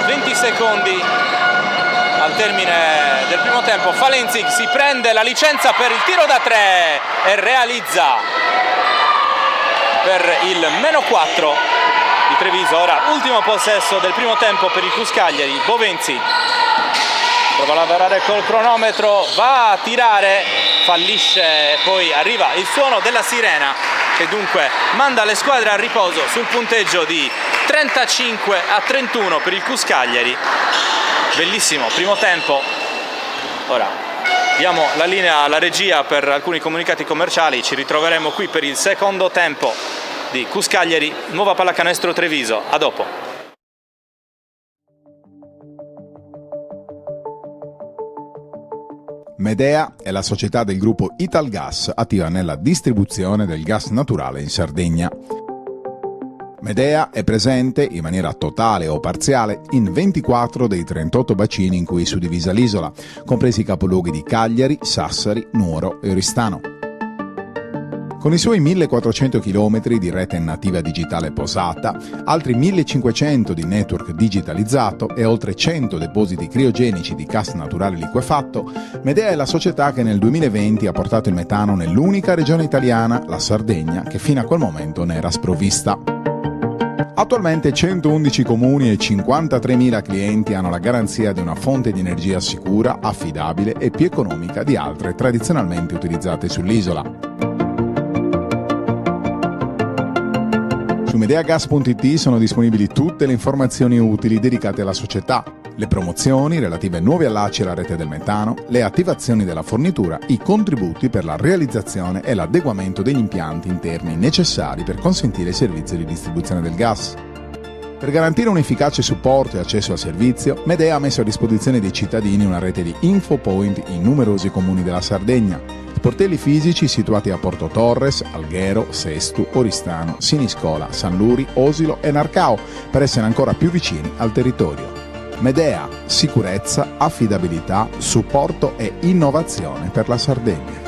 20 secondi al termine del primo tempo. Falenzic si prende la licenza per il tiro da 3 e realizza per il -4 di Treviso. Ora ultimo possesso del primo tempo per il CUS Cagliari. Bovenzi prova a lavorare col cronometro, va a tirare, fallisce, poi arriva il suono della sirena che dunque manda le squadre a riposo sul punteggio di 35-31 per il CUS Cagliari. Bellissimo primo tempo. Ora diamo la linea alla regia per alcuni comunicati commerciali, ci ritroveremo qui per il secondo tempo di CUS Cagliari, nuova pallacanestro Treviso. A dopo. Medea è la società del gruppo Italgas attiva nella distribuzione del gas naturale in Sardegna. Medea è presente in maniera totale o parziale in 24 dei 38 bacini in cui è suddivisa l'isola, compresi i capoluoghi di Cagliari, Sassari, Nuoro e Oristano. Con i suoi 1400 km di rete nativa digitale posata, altri 1500 di network digitalizzato e oltre 100 depositi criogenici di gas naturale liquefatto, Medea è la società che nel 2020 ha portato il metano nell'unica regione italiana, la Sardegna, che fino a quel momento ne era sprovvista. Attualmente 111 comuni e 53.000 clienti hanno la garanzia di una fonte di energia sicura, affidabile e più economica di altre tradizionalmente utilizzate sull'isola. Su medeagas.it sono disponibili tutte le informazioni utili dedicate alla società, le promozioni relative ai nuovi allacci alla rete del metano, le attivazioni della fornitura, i contributi per la realizzazione e l'adeguamento degli impianti interni necessari per consentire il servizio di distribuzione del gas. Per garantire un efficace supporto e accesso al servizio, Medea ha messo a disposizione dei cittadini una rete di infopoint in numerosi comuni della Sardegna, sportelli fisici situati a Porto Torres, Alghero, Sestu, Oristano, Siniscola, San Luri, Osilo e Narcao, per essere ancora più vicini al territorio. Medea, sicurezza, affidabilità, supporto e innovazione per la Sardegna.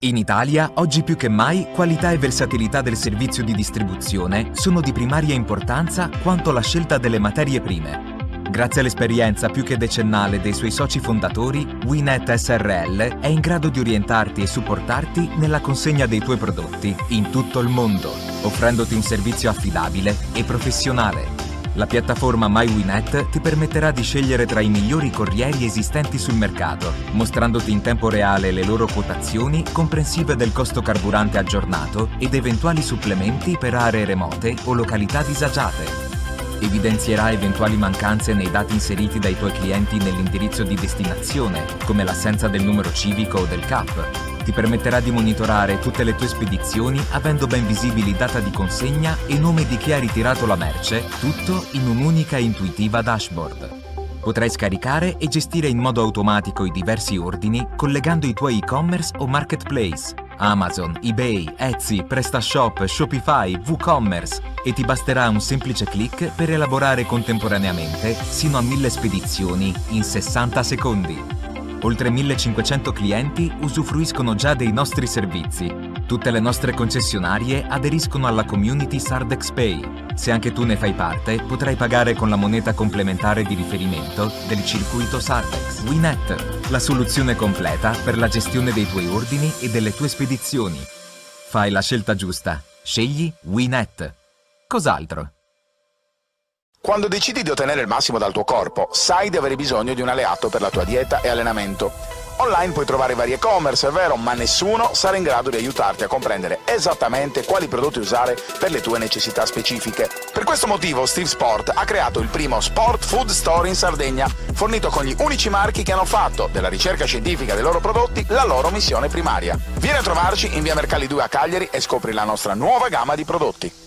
In Italia, oggi più che mai, qualità e versatilità del servizio di distribuzione sono di primaria importanza quanto la scelta delle materie prime. Grazie all'esperienza più che decennale dei suoi soci fondatori, WINET SRL è in grado di orientarti e supportarti nella consegna dei tuoi prodotti in tutto il mondo, offrendoti un servizio affidabile e professionale. La piattaforma MyWinet ti permetterà di scegliere tra i migliori corrieri esistenti sul mercato, mostrandoti in tempo reale le loro quotazioni comprensive del costo carburante aggiornato ed eventuali supplementi per aree remote o località disagiate. Evidenzierà eventuali mancanze nei dati inseriti dai tuoi clienti nell'indirizzo di destinazione, come l'assenza del numero civico o del CAP. Ti permetterà di monitorare tutte le tue spedizioni avendo ben visibili data di consegna e nome di chi ha ritirato la merce, tutto in un'unica e intuitiva dashboard. Potrai scaricare e gestire in modo automatico i diversi ordini collegando i tuoi e-commerce o marketplace, Amazon, eBay, Etsy, PrestaShop, Shopify, WooCommerce e ti basterà un semplice click per elaborare contemporaneamente sino a 1000 spedizioni in 60 secondi. Oltre 1500 clienti usufruiscono già dei nostri servizi. Tutte le nostre concessionarie aderiscono alla community SardexPay. Se anche tu ne fai parte, potrai pagare con la moneta complementare di riferimento del circuito Sardex. WINET, la soluzione completa per la gestione dei tuoi ordini e delle tue spedizioni. Fai la scelta giusta. Scegli WINET. Cos'altro? Quando decidi di ottenere il massimo dal tuo corpo, sai di avere bisogno di un alleato per la tua dieta e allenamento. Online puoi trovare vari e-commerce, è vero, ma nessuno sarà in grado di aiutarti a comprendere esattamente quali prodotti usare per le tue necessità specifiche. Per questo motivo Steve Sport ha creato il primo Sport Food Store in Sardegna, fornito con gli unici marchi che hanno fatto della ricerca scientifica dei loro prodotti la loro missione primaria. Vieni a trovarci in via Mercalli 2 a Cagliari e scopri la nostra nuova gamma di prodotti.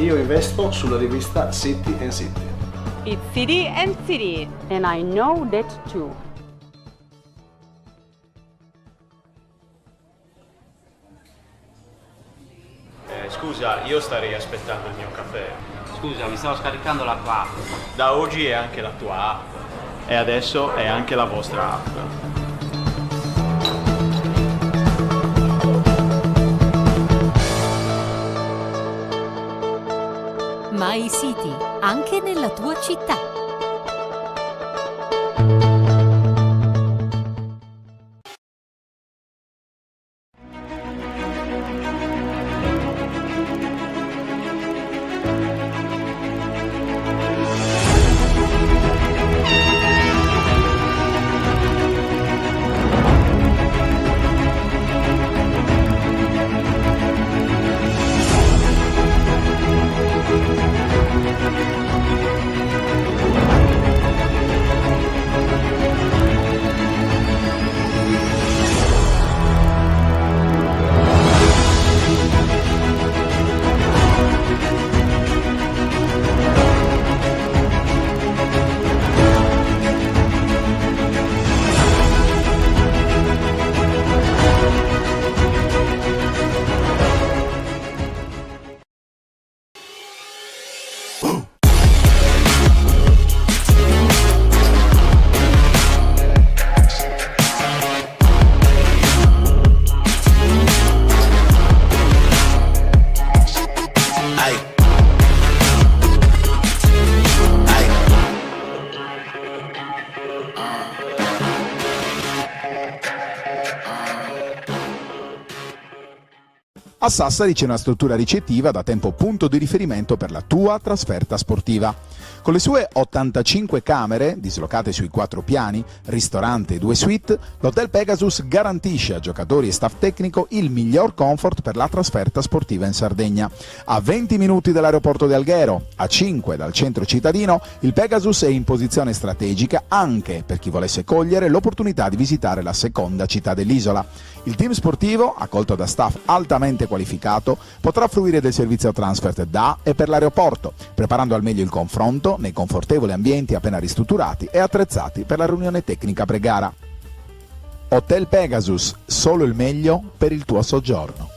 io investo sulla rivista City and City. It's City and City. And I know that too. Scusa, io starei aspettando il mio caffè. Scusa, mi stavo scaricando la tua app. Da oggi è anche la tua app. E adesso è anche la vostra app. My City, anche nella tua città. A Sassari c'è una struttura ricettiva da tempo punto di riferimento per la tua trasferta sportiva. Con le sue 85 camere, dislocate sui 4 piani, ristorante e 2 suite, l'Hotel Pegasus garantisce a giocatori e staff tecnico il miglior comfort per la trasferta sportiva in Sardegna. A 20 minuti dall'aeroporto di Alghero, a 5 dal centro cittadino, il Pegasus è in posizione strategica anche per chi volesse cogliere l'opportunità di visitare la seconda città dell'isola. Il team sportivo, accolto da staff altamente qualificato, potrà fruire del servizio transfer da e per l'aeroporto, preparando al meglio il confronto nei confortevoli ambienti appena ristrutturati e attrezzati per la riunione tecnica pre-gara. Hotel Pegasus, solo il meglio per il tuo soggiorno.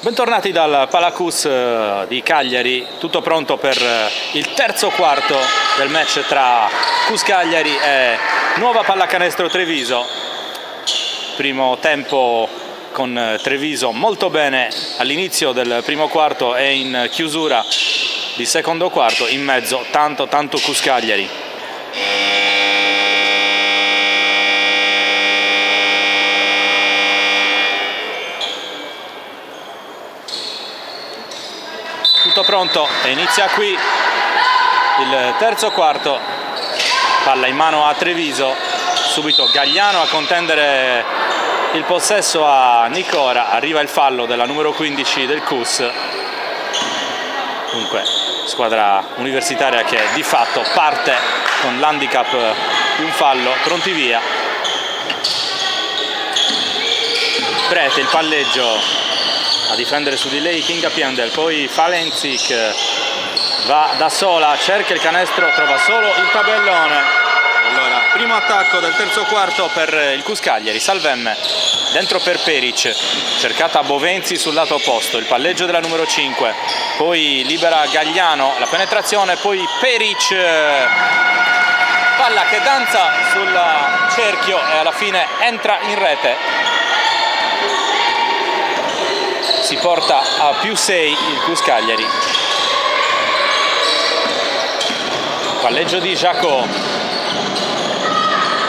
Bentornati dal Palacus di Cagliari, tutto pronto per il terzo quarto del match tra Cus Cagliari e Nuova Pallacanestro Treviso. Primo tempo con Treviso molto bene all'inizio del primo quarto e in chiusura di secondo quarto, in mezzo tanto Cus Cagliari. Tutto pronto e inizia qui il terzo quarto, palla in mano a Treviso, subito Gagliano a contendere il possesso a Nicora, arriva il fallo della numero 15 del Cus, dunque squadra universitaria che di fatto parte con l'handicap di un fallo, pronti via. Prete il palleggio a difendere su di lei Kinga Piendel, poi Falenzik va da sola, cerca il canestro, trova solo il tabellone. Allora, primo attacco del terzo quarto per il Cus Cagliari, Salvemme dentro per Peric, cercata Bovenzi sul lato opposto, il palleggio della numero 5, poi libera Gagliano, la penetrazione, poi Peric, palla che danza sul cerchio e alla fine entra in rete. Si porta a +6 il Cus Cagliari. Palleggio di Jacot,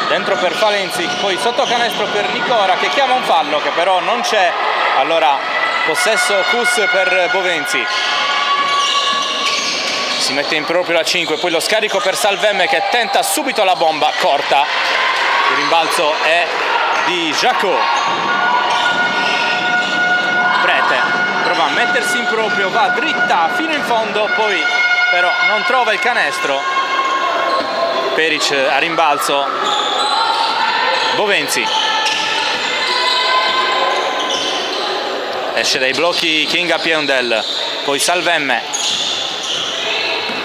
dentro per Falenzik, poi sotto canestro per Nicora che chiama un fallo che però non c'è, allora possesso Cus per Bovenzi. Si mette in proprio la 5, poi lo scarico per Salvemme che tenta subito la bomba corta, il rimbalzo è di Jacot. Prete prova a mettersi in proprio, va dritta fino in fondo, poi però non trova il canestro. Peric a rimbalzo, Bovenzi esce dai blocchi Kinga Piendel, poi Salvemme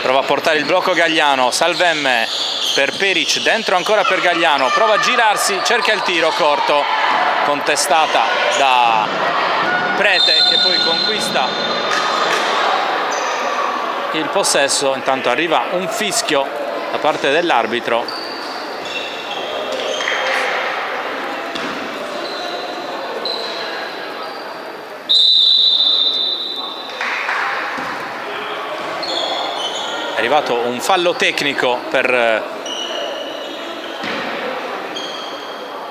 prova a portare il blocco Gagliano, Salvemme per Peric, dentro ancora per Gagliano, prova a girarsi, cerca il tiro corto, contestata da Prete che poi conquista il possesso. Intanto arriva un fischio da parte dell'arbitro. È arrivato un fallo tecnico per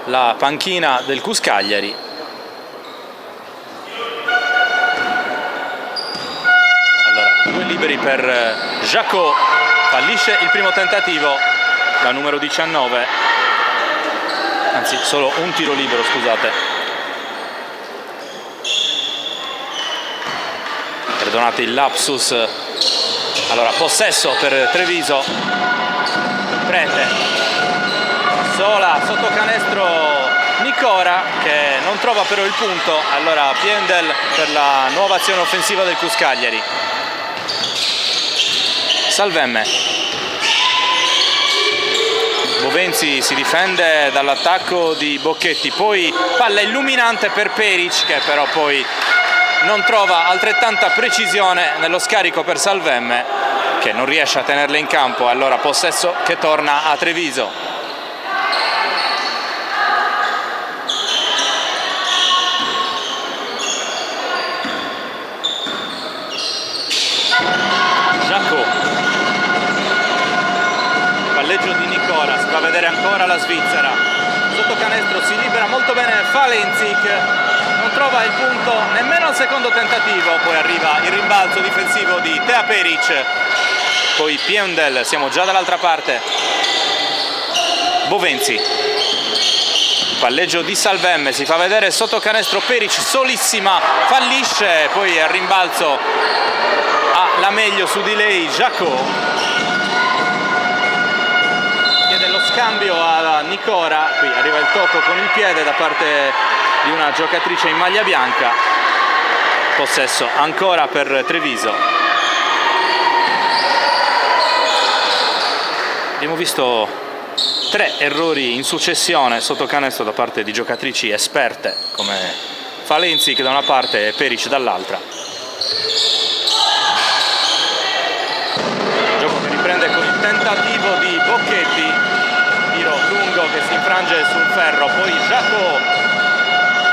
la panchina del Cus Cagliari. Liberi per Jacot, fallisce il primo tentativo, la numero 19, anzi solo un tiro libero, scusate. Perdonate il lapsus. Allora, possesso per Treviso, Prete, sola sotto canestro Nicora che non trova però il punto, allora Piendel per la nuova azione offensiva del Cus Cagliari. Salvemme, Bovenzi si difende dall'attacco di Bocchetti, poi palla illuminante per Peric che però poi non trova altrettanta precisione nello scarico per Salvemme che non riesce a tenerla in campo, allora possesso che torna a Treviso. Palleggio di Nicora, si fa vedere ancora la Svizzera, sotto canestro si libera molto bene Falenzik, non trova il punto nemmeno al secondo tentativo, poi arriva il rimbalzo difensivo di Tea Peric, poi Piendel, siamo già dall'altra parte, Bovenzi, palleggio di Salvemme, si fa vedere sotto canestro Peric, solissima, fallisce, poi al rimbalzo ha la meglio su di lei Jacot. Cambio a Nicora, qui arriva il tocco con il piede da parte di una giocatrice in maglia bianca, possesso ancora per Treviso. Abbiamo visto 3 errori in successione sotto canestro da parte di giocatrici esperte come Falenzic da una parte e Peric dall'altra. Gioco che riprende con il tentativo di Bocchetti, tiro lungo che si infrange sul ferro, poi Jacot,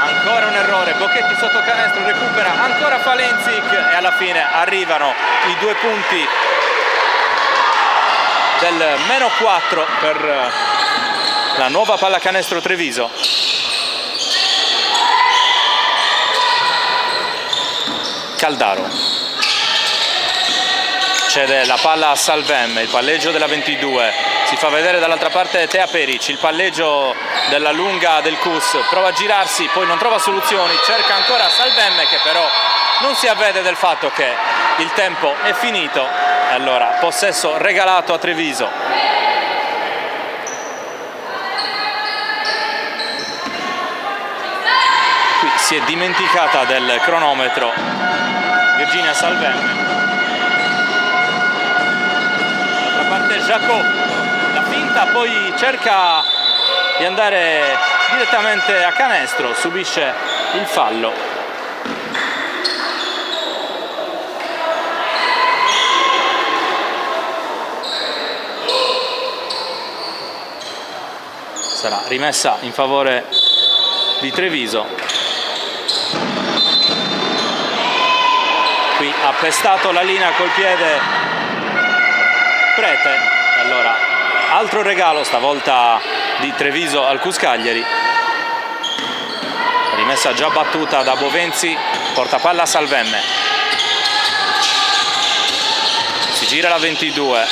ancora un errore, Bocchetti sotto canestro, recupera ancora Falenzic e alla fine arrivano i 2 punti del -4 per la nuova pallacanestro Treviso. Caldaro cede la palla a Salvem, il palleggio della 22, si fa vedere dall'altra parte Tea Peric, il palleggio della lunga del Cus, prova a girarsi, poi non trova soluzioni, cerca ancora Salvem che però non si avvede del fatto che il tempo è finito e allora possesso regalato a Treviso. Qui si è dimenticata del cronometro Virginia Salvem. Dall'altra parte Jacot, la finta, poi cerca di andare direttamente a canestro, subisce il fallo. Sarà rimessa in favore di Treviso. Qui ha pestato la linea col piede Prete, allora altro regalo stavolta di Treviso al Cus Cagliari. Rimessa già battuta da Bovenzi, porta palla a Salvemme, si gira la 22,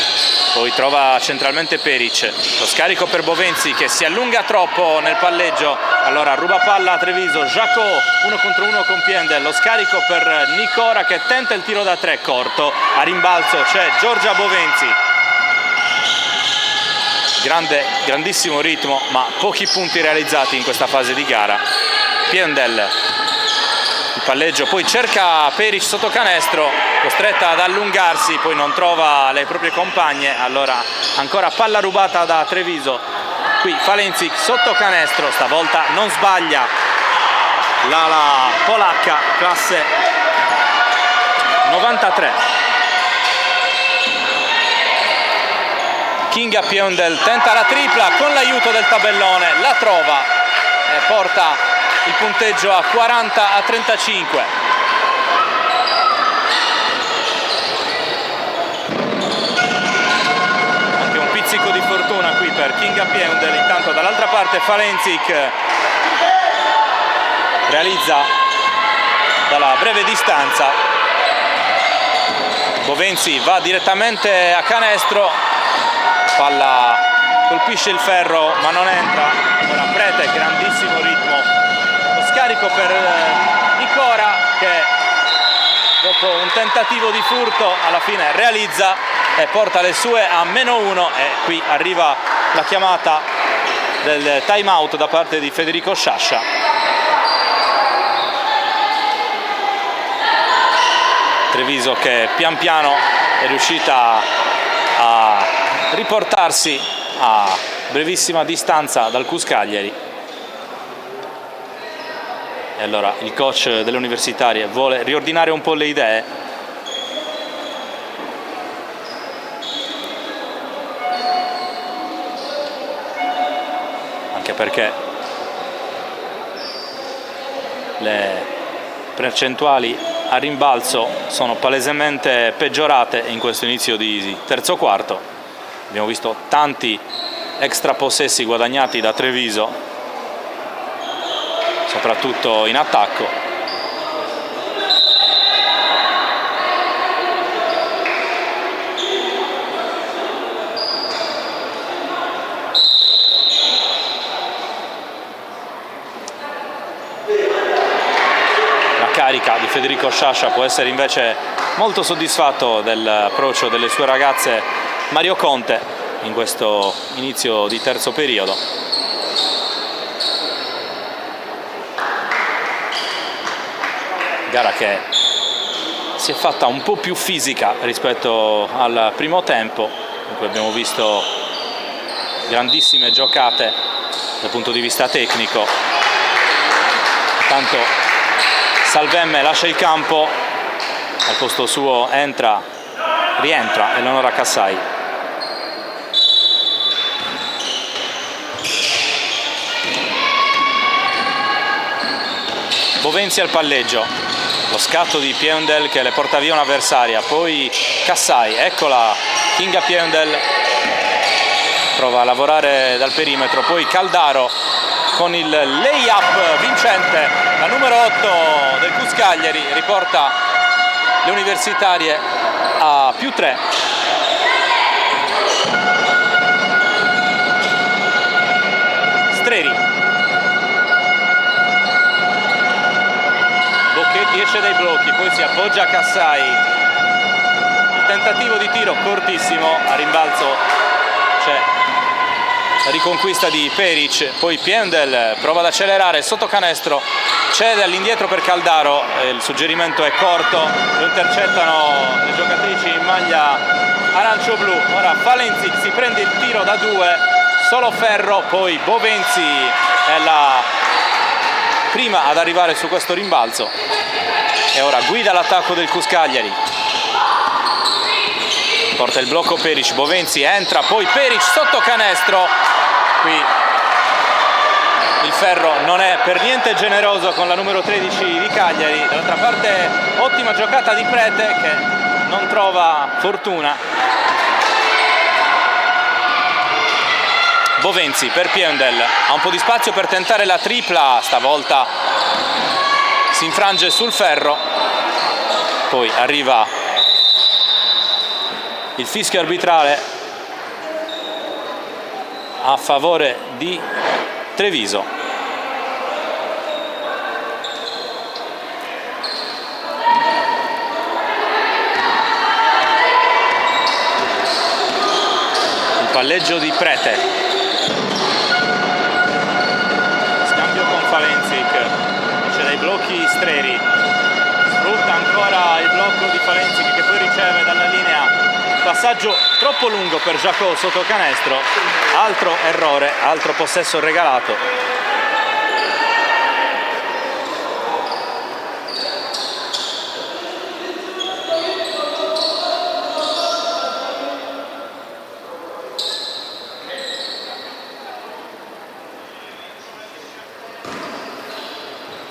poi trova centralmente Peric, lo scarico per Bovenzi che si allunga troppo nel palleggio, allora ruba palla a Treviso, Jacot 1 contro 1 con Piendel, lo scarico per Nicora che tenta il tiro da 3 corto, a rimbalzo c'è Giorgia Bovenzi, grandissimo ritmo ma pochi punti realizzati in questa fase di gara. Piendel, il palleggio, poi cerca Peric sotto canestro, costretta ad allungarsi, poi non trova le proprie compagne, allora ancora palla rubata da Treviso. Qui Falenzic sotto canestro, stavolta non sbaglia l'ala polacca, classe 93. Kinga Piendel tenta la tripla con l'aiuto del tabellone, la trova e porta il punteggio a 40-35. Anche un pizzico di fortuna qui per Kinga Piendel, intanto dall'altra parte Falenzic realizza dalla breve distanza, Bovenzi va direttamente a canestro, palla colpisce il ferro ma non entra, ora Prete, grandissimo ritmo, lo scarico per Nicora che dopo un tentativo di furto alla fine realizza e porta le sue a -1 e qui arriva la chiamata del time out da parte di Federico Sciascia. Treviso che pian piano è riuscita a riportarsi a brevissima distanza dal Cus Cagliari e allora il coach delle universitarie vuole riordinare un po' le idee. Anche perché le percentuali a rimbalzo sono palesemente peggiorate in questo inizio di terzo quarto. Abbiamo visto tanti extra possessi guadagnati da Treviso, soprattutto in attacco. La carica di Federico Sciascia può essere invece molto soddisfatto dell'approccio delle sue ragazze Mario Conte in questo inizio di terzo periodo. Gara che si è fatta un po' più fisica rispetto al primo tempo, in cui abbiamo visto grandissime giocate dal punto di vista tecnico. Tanto Salvemme lascia il campo, al posto suo rientra Eleonora Cassai. Bovenzi al palleggio, lo scatto di Piendel che le porta via un'avversaria, poi Cassai, eccola Kinga Piendel, prova a lavorare dal perimetro, poi Caldaro con il lay-up vincente, la numero 8 del CUS Cagliari riporta le universitarie a +3. Streri, Bocchetti esce dai blocchi, poi si appoggia a Cassai, il tentativo di tiro cortissimo, a rimbalzo c'è la riconquista di Peric, poi Piendel prova ad accelerare sotto canestro, cede all'indietro per Caldaro, il suggerimento è corto, lo intercettano le giocatrici in maglia arancio-blu. Ora Falenzic si prende il tiro da 2, solo ferro, poi Bovenzi è la prima ad arrivare su questo rimbalzo e ora guida l'attacco del CUS Cagliari. Porta il blocco Peric, Bovenzi entra, poi Peric sotto canestro, qui il ferro non è per niente generoso con la numero 13 di Cagliari. Dall'altra parte ottima giocata di Prete che non trova fortuna. Bovenzi per Piendel, ha un po' di spazio per tentare la tripla, stavolta si infrange sul ferro, poi arriva il fischio arbitrale a favore di Treviso. Il palleggio di Prete, scambio con Falenzic, esce dai blocchi Streri, sfrutta ancora il blocco di Falenzic che poi riceve dalla linea. Passaggio troppo lungo per Jacot sotto canestro, altro errore, altro possesso regalato.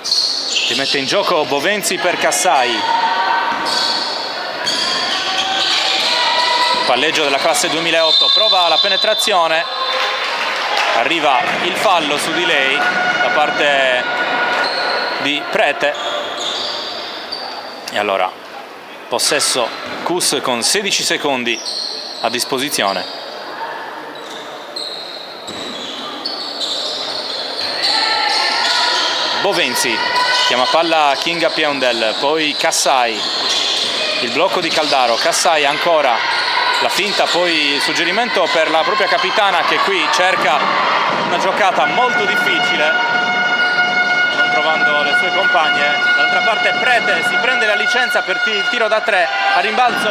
Si mette in gioco Bovenzi per Cassai. Palleggio della classe 2008, prova la penetrazione, arriva il fallo su di lei da parte di Prete e allora possesso CUS con 16 secondi a disposizione. Bovenzi chiama palla Kinga Piendel, poi Cassai, il blocco di Caldaro, Cassai ancora la finta, poi il suggerimento per la propria capitana che qui cerca una giocata molto difficile, non trovando le sue compagne. Dall'altra parte Prete si prende la licenza per il tiro da 3, a rimbalzo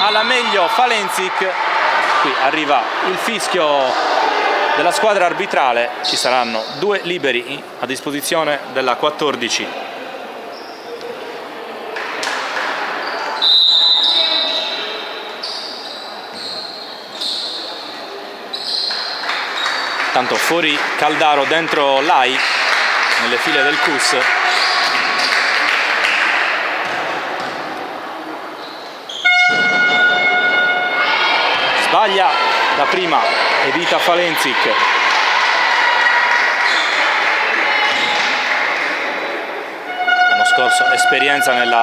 alla meglio Falenzic, qui arriva il fischio della squadra arbitrale, ci saranno 2 liberi a disposizione della 14. Tanto fuori Caldaro, dentro Lai nelle file del CUS. Sbaglia la prima Edita Falenzic. L'anno scorso esperienza nel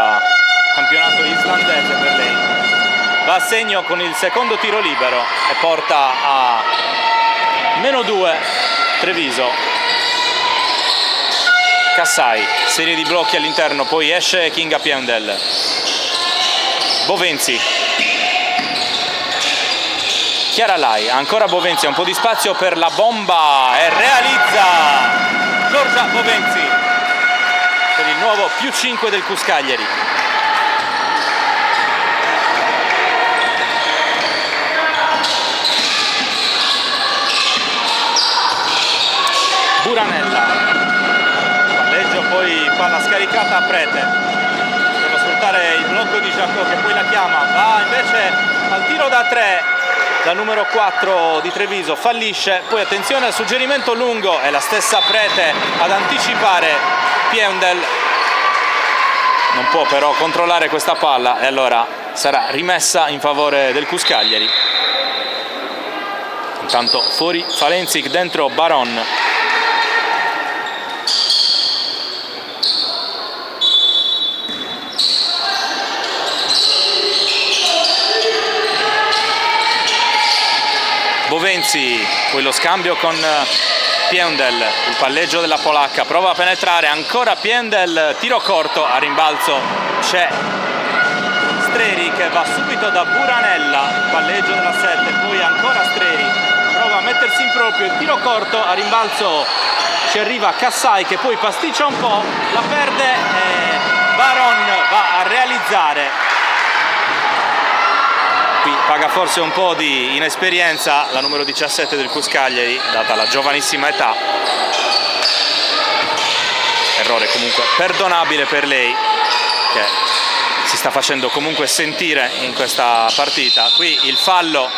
campionato islandese per lei. Va a segno con il secondo tiro libero e porta a -2 Treviso. Cassai, serie di blocchi all'interno, poi esce Kinga Piendel. Bovenzi, Chiara Lai, ancora Bovenzi, un po' di spazio per la bomba e realizza Giorgia Bovenzi per il nuovo +5 del CUS Cagliari. Buranella, palleggio, poi palla scarica caricata a Prete, deve sfruttare il blocco di Giacò che poi la chiama, va invece al tiro da 3, la numero 4 di Treviso fallisce, poi attenzione al suggerimento lungo, è la stessa Prete ad anticipare Piendel, non può però controllare questa palla e allora sarà rimessa in favore del Cus Cagliari. Intanto fuori Falenzic, dentro Baron. Bovenzi, poi lo scambio con Piendel, il palleggio della polacca, prova a penetrare, ancora Piendel, tiro corto, a rimbalzo c'è Streri che va subito da Buranella, palleggio della 7, poi ancora Streri, prova a mettersi in proprio, il tiro corto, a rimbalzo ci arriva Cassai che poi pasticcia un po', la perde e Baron va a realizzare. Qui paga forse un po' di inesperienza la numero 17 del Cus Cagliari, data la giovanissima età. Errore comunque perdonabile per lei, che si sta facendo comunque sentire in questa partita. Qui il fallo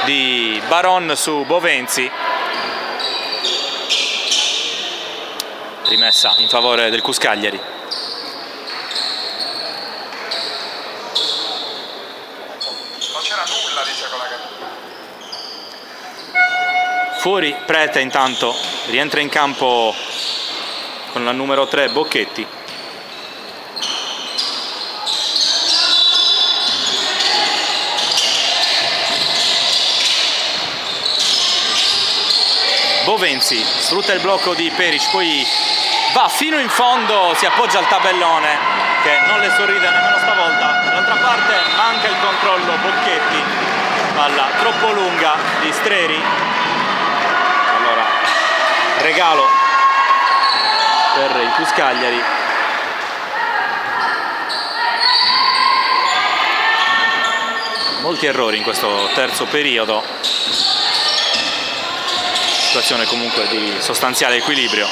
di Baron su Bovenzi, rimessa in favore del Cus Cagliari. Fuori Prete, intanto rientra in campo con la numero 3 Bocchetti. Bovenzi sfrutta il blocco di Peric, poi va fino in fondo, si appoggia al tabellone che non le sorride nemmeno stavolta. Dall'altra parte manca il controllo Bocchetti, palla troppo lunga di Streri. Allora, regalo per il Cus Cagliari. Molti errori in questo terzo periodo. Situazione comunque di sostanziale equilibrio.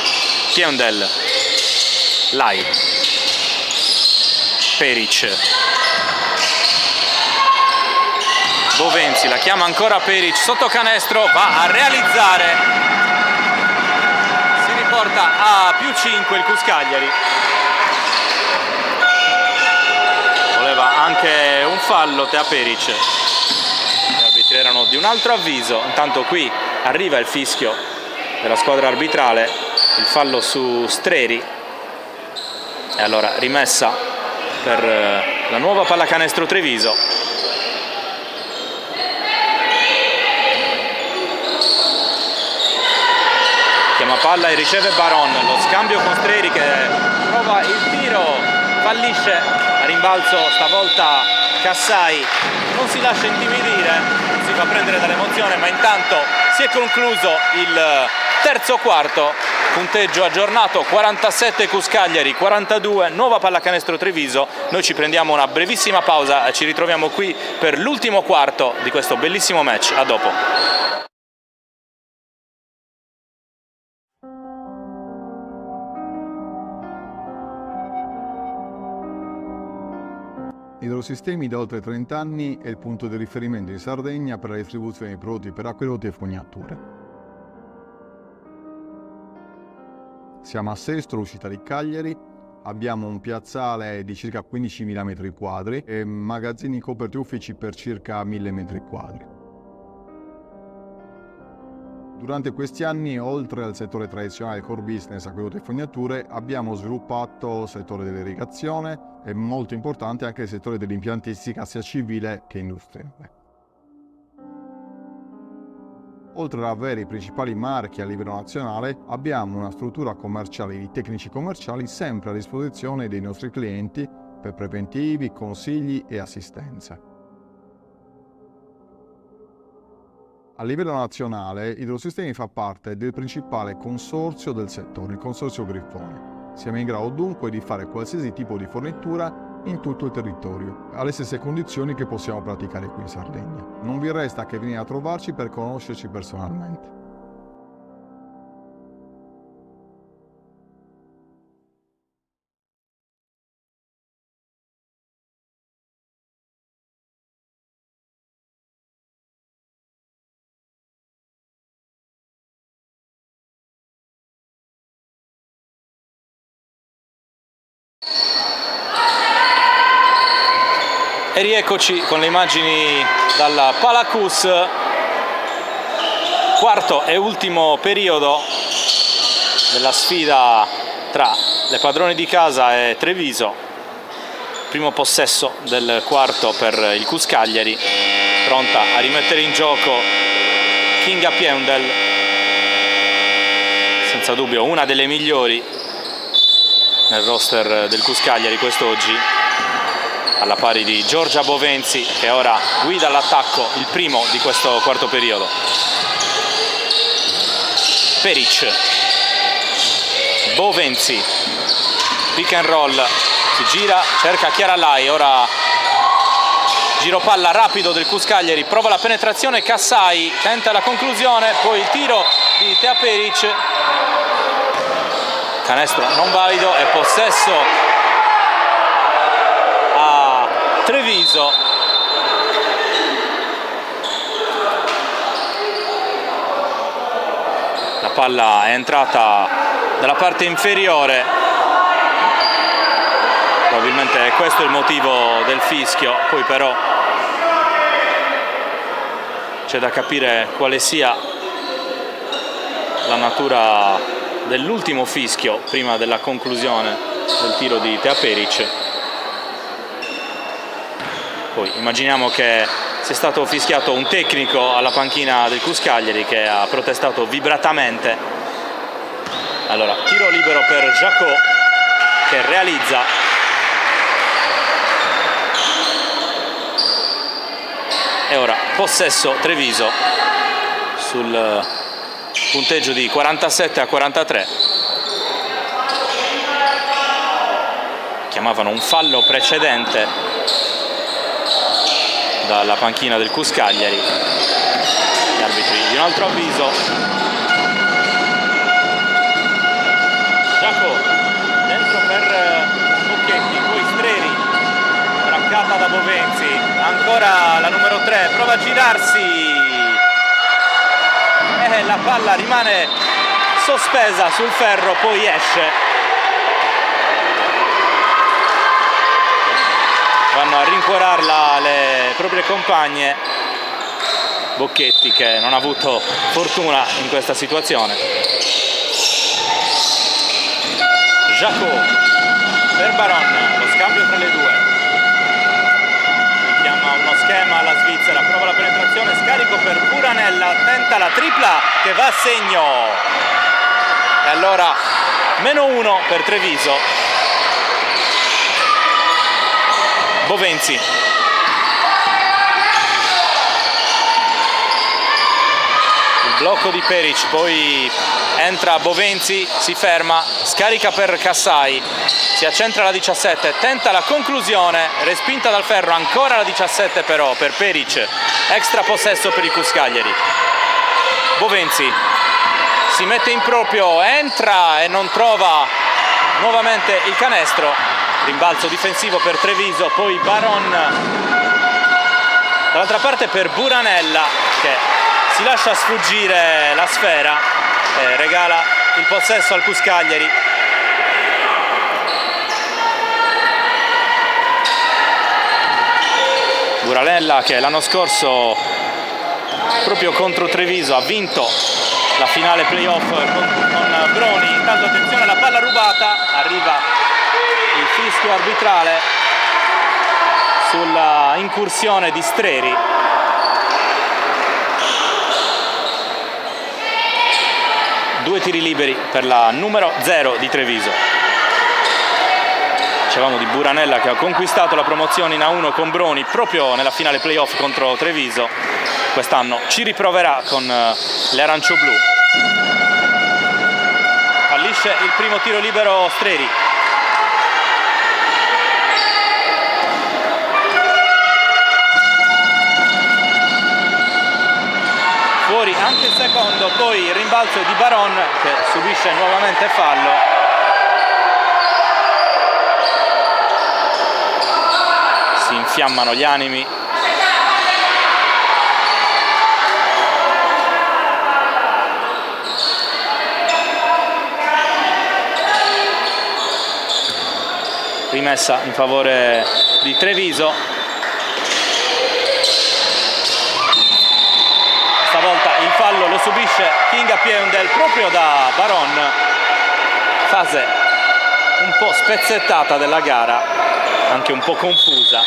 Piendel, Lai, Peric, Bovenzi, la chiama ancora Peric, sotto canestro, va a realizzare, si riporta a +5 il Cus Cagliari. Voleva anche un fallo Tea Peric, gli arbitri erano di un altro avviso. Intanto qui arriva il fischio della squadra arbitrale, il fallo su Streri e allora rimessa per la nuova pallacanestro Treviso. Chiama palla e riceve Baron, lo scambio con Streri che prova il tiro, fallisce, a rimbalzo stavolta Cassai, non si lascia intimidire, si fa prendere dall'emozione, ma intanto si è concluso il terzo quarto, punteggio aggiornato 47 Cus Cagliari, 42 nuova pallacanestro Treviso. Noi ci prendiamo una brevissima pausa e ci ritroviamo qui per l'ultimo quarto di questo bellissimo match. A dopo. Idrosistemi da oltre 30 anni è il punto di riferimento in Sardegna per la distribuzione di prodotti per acquedotti e fognature. Siamo a Sestro, uscita di Cagliari, abbiamo un piazzale di circa 15.000 metri quadri e magazzini coperti uffici per circa 1.000 metri quadri. Durante questi anni, oltre al settore tradizionale core business, acquedotti e fognature, abbiamo sviluppato il settore dell'irrigazione e molto importante anche il settore dell'impiantistica sia civile che industriale. Oltre ad avere i principali marchi a livello nazionale, abbiamo una struttura commerciale di tecnici commerciali sempre a disposizione dei nostri clienti per preventivi, consigli e assistenza. A livello nazionale, Idrosistemi fa parte del principale consorzio del settore, il consorzio Griffoni. Siamo in grado dunque di fare qualsiasi tipo di fornitura in tutto il territorio, alle stesse condizioni che possiamo praticare qui in Sardegna. Non vi resta che venire a trovarci per conoscerci personalmente. E rieccoci con le immagini dal Palacus, quarto e ultimo periodo della sfida tra le padrone di casa e Treviso. Primo possesso del quarto per il Cus Cagliari, pronta a rimettere in gioco Kinga Piendel, senza dubbio una delle migliori nel roster del Cus Cagliari quest'oggi, alla pari di Giorgia Bovenzi, che ora guida l'attacco, il primo di questo quarto periodo. Peric, Bovenzi, pick and roll, si gira, cerca Chiara Lai, ora giro palla rapido del Cus Cagliari, prova la penetrazione Cassai, tenta la conclusione, poi il tiro di Tea Peric, canestro non valido e possesso a Treviso. La palla è entrata dalla parte inferiore, probabilmente questo è il motivo del fischio, poi però c'è da capire quale sia la natura dell'ultimo fischio prima della conclusione del tiro di Tea Peric. Poi immaginiamo che sia stato fischiato un tecnico alla panchina del Cus Cagliari che ha protestato vibratamente. Allora, tiro libero per Jacot, che realizza. E ora possesso Treviso sul punteggio di 47-43. Chiamavano un fallo precedente dalla panchina del Cus Cagliari, gli arbitri di un altro avviso. Giacomo dentro per Bocchetti, poi Streri, braccata da Bovenzi, ancora la numero 3, prova a girarsi e la palla rimane sospesa sul ferro, poi esce. Vanno a rincuorarla le proprie compagne. Bocchetti, che non ha avuto fortuna in questa situazione. Jacot per Baron, lo scambio tra le due. Chiama uno schema alla Svizzera, prova la penetrazione, scarico per Buranella, tenta la tripla che va a segno. E allora -1 per Treviso. Bovenzi, il blocco di Peric, poi entra Bovenzi, si ferma, scarica per Cassai, si accentra la 17, tenta la conclusione, respinta dal ferro, ancora la 17 però per Peric, extra possesso per il Cus Cagliari. Bovenzi si mette in proprio, entra e non trova nuovamente il canestro. Rimbalzo difensivo per Treviso, poi Baron dall'altra parte per Buranella, che si lascia sfuggire la sfera e regala il possesso al Cus Cagliari. Buranella, che l'anno scorso proprio contro Treviso ha vinto la finale playoff con Broni. Intanto attenzione alla palla rubata, arriva il fischio arbitrale sulla incursione di Streri. Due tiri liberi per la numero 0 di Treviso. Dicevamo di Buranella, che ha conquistato la promozione in A1 con Broni proprio nella finale playoff contro Treviso. Quest'anno ci riproverà con le arancio-blu. Fallisce il primo tiro libero Streri. Fuori anche il secondo, poi il rimbalzo di Baron, che subisce nuovamente fallo. Si infiammano gli animi. Rimessa in favore di Treviso. Stavolta il fallo lo subisce Kinga Piundel proprio da Baron. Fase un po' spezzettata della gara, anche un po' confusa.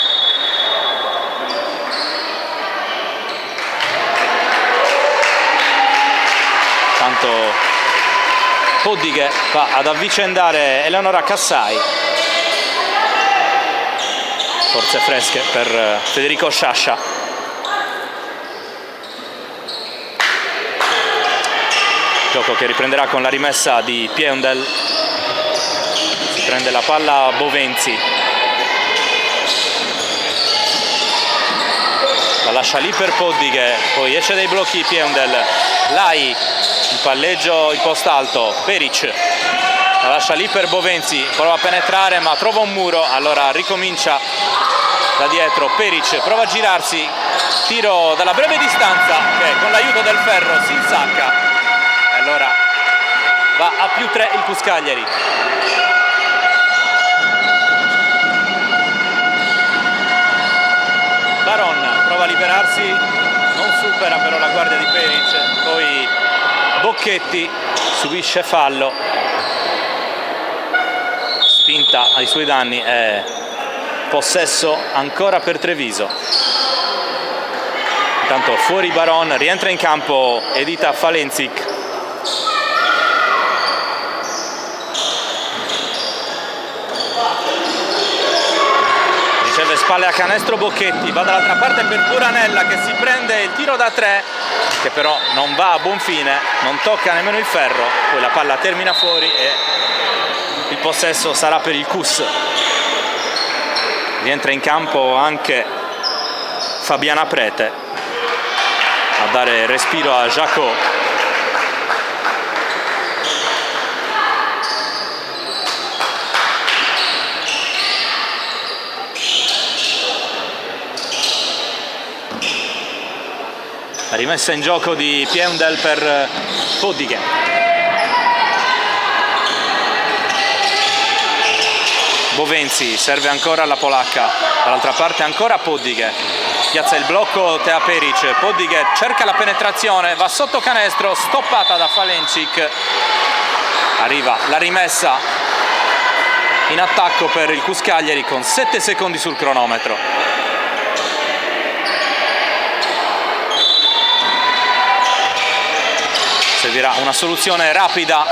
Tanto Poddighe va ad avvicendare Eleonora Cassai. Forze fresche per Federico Sciascia. Gioco che riprenderà con la rimessa di Piundel. Si prende la palla Bovenzi. La lascia lì per Poddighe, poi esce dai blocchi Piundel. Lai, il palleggio in post alto, Peric. La lascia lì per Bovenzi, prova a penetrare ma trova un muro, allora ricomincia da dietro. Peric prova a girarsi, tiro dalla breve distanza che con l'aiuto del ferro si insacca. Allora va a +3 il Cus Cagliari. Baron prova a liberarsi, non supera però la guardia di Peric, poi Bocchetti subisce fallo, spinta ai suoi danni e possesso ancora per Treviso. Intanto fuori Baron, rientra in campo Edita Falenzic. Riceve spalle a canestro Bocchetti, va dall'altra parte per Buranella che si prende il tiro da 3, che però non va a buon fine, non tocca nemmeno il ferro, poi la palla termina fuori e il possesso sarà per il Cus. Rientra in campo anche Fabiana Prete a dare respiro a Jacot. La rimessa in gioco di Piundel per Poddighe. Bovenzi serve ancora alla polacca, dall'altra parte ancora Poddighe, piazza il blocco Tea Peric, Poddighe cerca la penetrazione, va sotto canestro, stoppata da Falencic. Arriva la rimessa in attacco per il Cus Cagliari con 7 secondi sul cronometro. Servirà una soluzione rapida.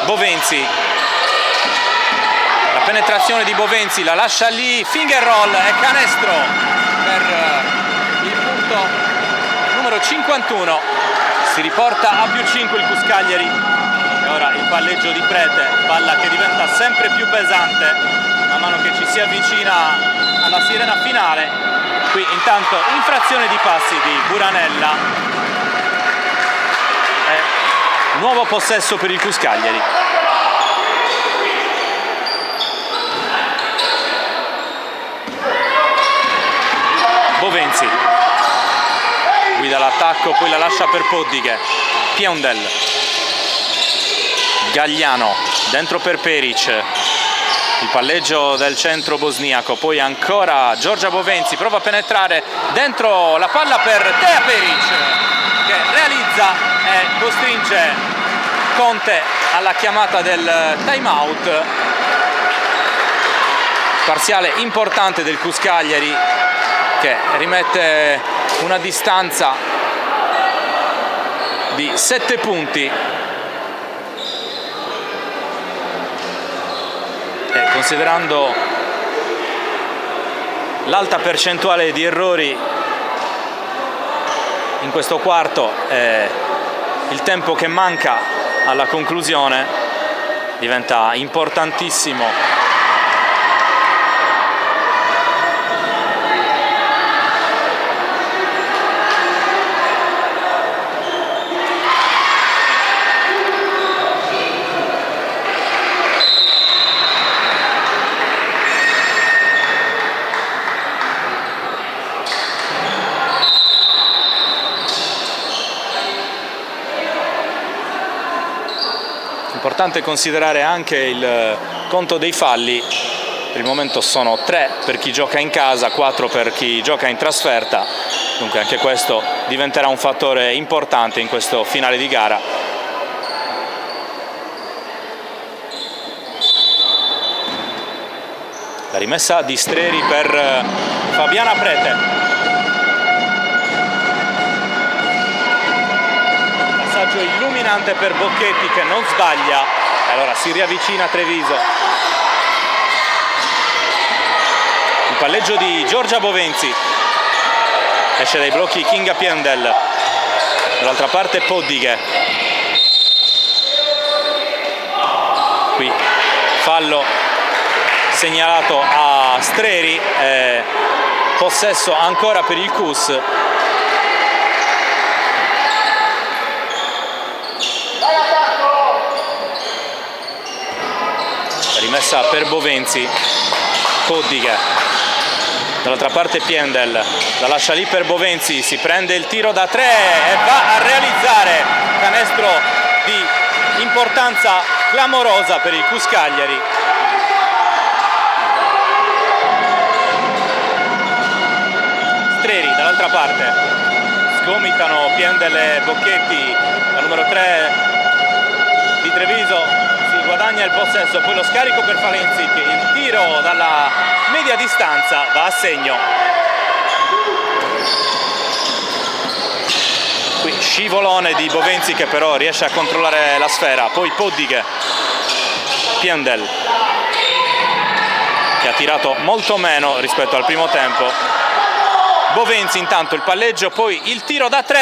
Bovenzi, la penetrazione di Bovenzi, la lascia lì, finger roll e canestro per il punto numero 51. Si riporta a +5 il Cus Cagliari e ora il palleggio di Prete, palla che diventa sempre più pesante man mano che ci si avvicina alla sirena finale. Qui intanto infrazione di passi di Buranella. Nuovo possesso per il Cus Cagliari. Bovenzi guida l'attacco, poi la lascia per Poddighe. Piundel, Gagliano dentro per Peric, il palleggio del centro bosniaco, poi ancora Giorgia Bovenzi prova a penetrare dentro, la palla per Tea Peric che realizza e costringe Conte alla chiamata del time out. Parziale importante del Cus Cagliari che rimette una distanza di 7 punti e considerando l'alta percentuale di errori in questo quarto e il tempo che manca alla conclusione, diventa importantissimo considerare anche il conto dei falli Per il momento sono 3 per chi gioca in casa, 4 per chi gioca in trasferta, dunque anche questo diventerà un fattore importante in questo finale di gara. La rimessa di Streri per Fabiana Prete. Passaggio illuminante per Bocchetti che non sbaglia, e allora si riavvicina Treviso. Il palleggio di Giorgia Bovenzi, esce dai blocchi Kinga Piendel, dall'altra parte Poddighe. Qui fallo segnalato a Streri, possesso ancora per il CUS. Rimessa per Bovenzi, Poddighe. Dall'altra parte Piendel, la lascia lì per Bovenzi, si prende il tiro da 3 e va a realizzare canestro di importanza clamorosa per il CUS Cagliari. Streri dall'altra parte, sgomitano Piendel e Bocchetti, la numero 3 di Treviso si guadagna il possesso, poi lo scarico per Falenzi, che il tiro dalla media distanza va a segno. Qui scivolone di Bovenzi che però riesce a controllare la sfera, poi Poddighe, Piendel che ha tirato molto meno rispetto al primo tempo. Bovenzi intanto il palleggio, poi il tiro da 3,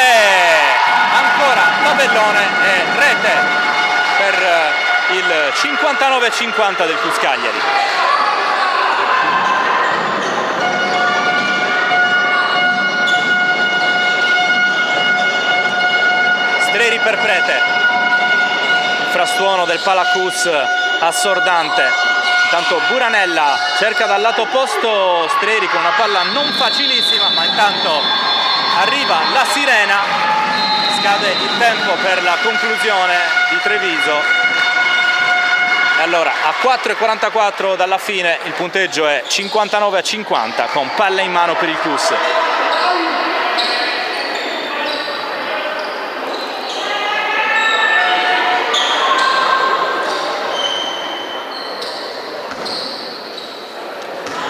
ancora tabellone e rete per il 59-50 del CUS Cagliari. Streri per Prete, il frastuono del Palacus assordante. Intanto Buranella cerca dal lato opposto Streri con una palla non facilissima, ma intanto arriva la sirena, scade il tempo per la conclusione di Treviso. E allora a 4:44 dalla fine il punteggio è 59-50 con palla in mano per il CUS.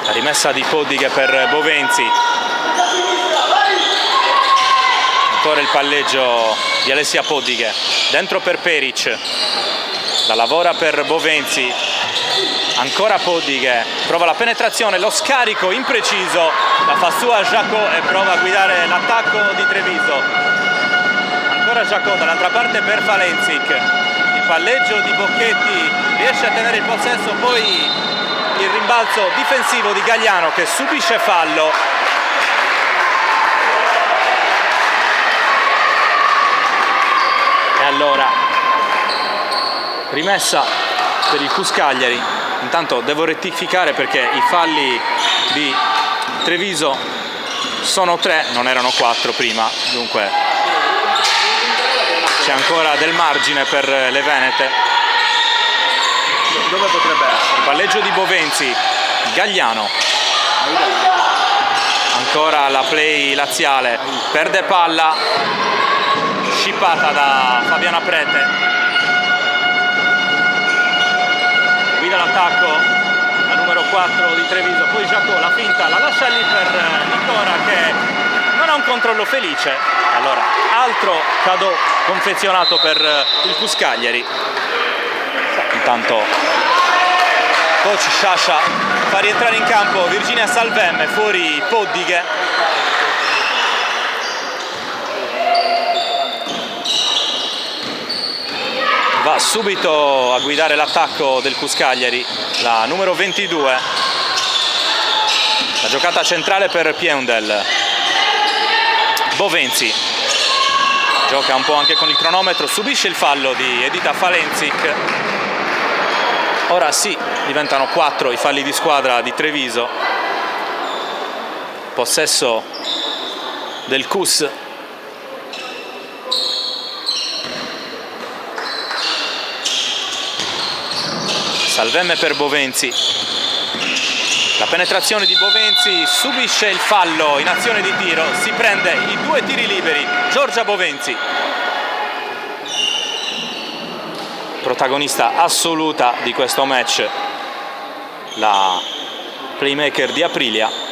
La rimessa di Poddighe per Bovenzi. Ancora il palleggio di Alessia Poddighe. Dentro per Peric. La lavora per Bovenzi. Ancora Poddighe. Prova la penetrazione, lo scarico impreciso. La fa sua Jacot e prova a guidare l'attacco di Treviso. Ancora Jacot dall'altra parte per Falenzic. Il palleggio di Bocchetti riesce a tenere il possesso, poi il rimbalzo difensivo di Gagliano che subisce fallo. E allora rimessa per il CUS Cagliari. Intanto devo rettificare perché i falli di Treviso sono 3, non erano 4 prima, dunque c'è ancora del margine per le venete. Dove potrebbe essere? Il palleggio di Bovenzi, Gagliano. Ancora la play laziale, perde palla, scippata da Fabiana Prete. Guida l'attacco la numero 4 di Treviso, poi Jacot la finta, la lascia lì per Nicora che non ha un controllo felice. Allora, altro cadeau confezionato per il CUS Cagliari. Intanto coach Sciascia fa rientrare in campo Virginia Salvemme, fuori Poddighe. Va subito a guidare l'attacco del CUS Cagliari la numero 22. La giocata centrale per Piendel. Bovenzi gioca un po' anche con il cronometro, subisce il fallo di Edita Falenzic. Ora sì, diventano 4 i falli di squadra di Treviso. Possesso del CUS. Salvemme per Bovenzi. La penetrazione di Bovenzi, subisce il fallo in azione di tiro, si prende i 2 tiri liberi. Giorgia Bovenzi, protagonista assoluta di questo match, la playmaker di Aprilia.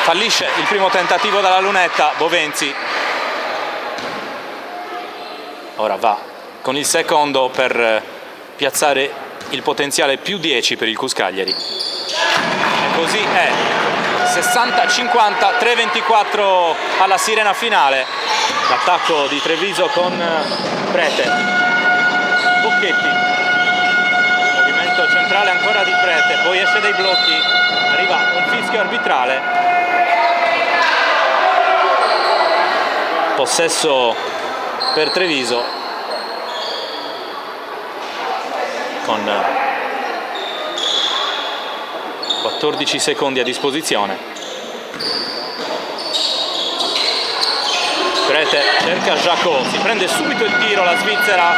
Fallisce il primo tentativo dalla lunetta Bovenzi. Ora va con il secondo per piazzare il potenziale più 10 per il Cus Cagliari. E così è 60-50, 3-24 alla sirena finale. L'attacco di Treviso con Prete, Bocchetti, movimento centrale ancora di Prete, poi esce dai blocchi, arriva un fischio arbitrale. Possesso per Treviso con 14 secondi a disposizione. Prete cerca Jacot, si prende subito il tiro la Svizzera,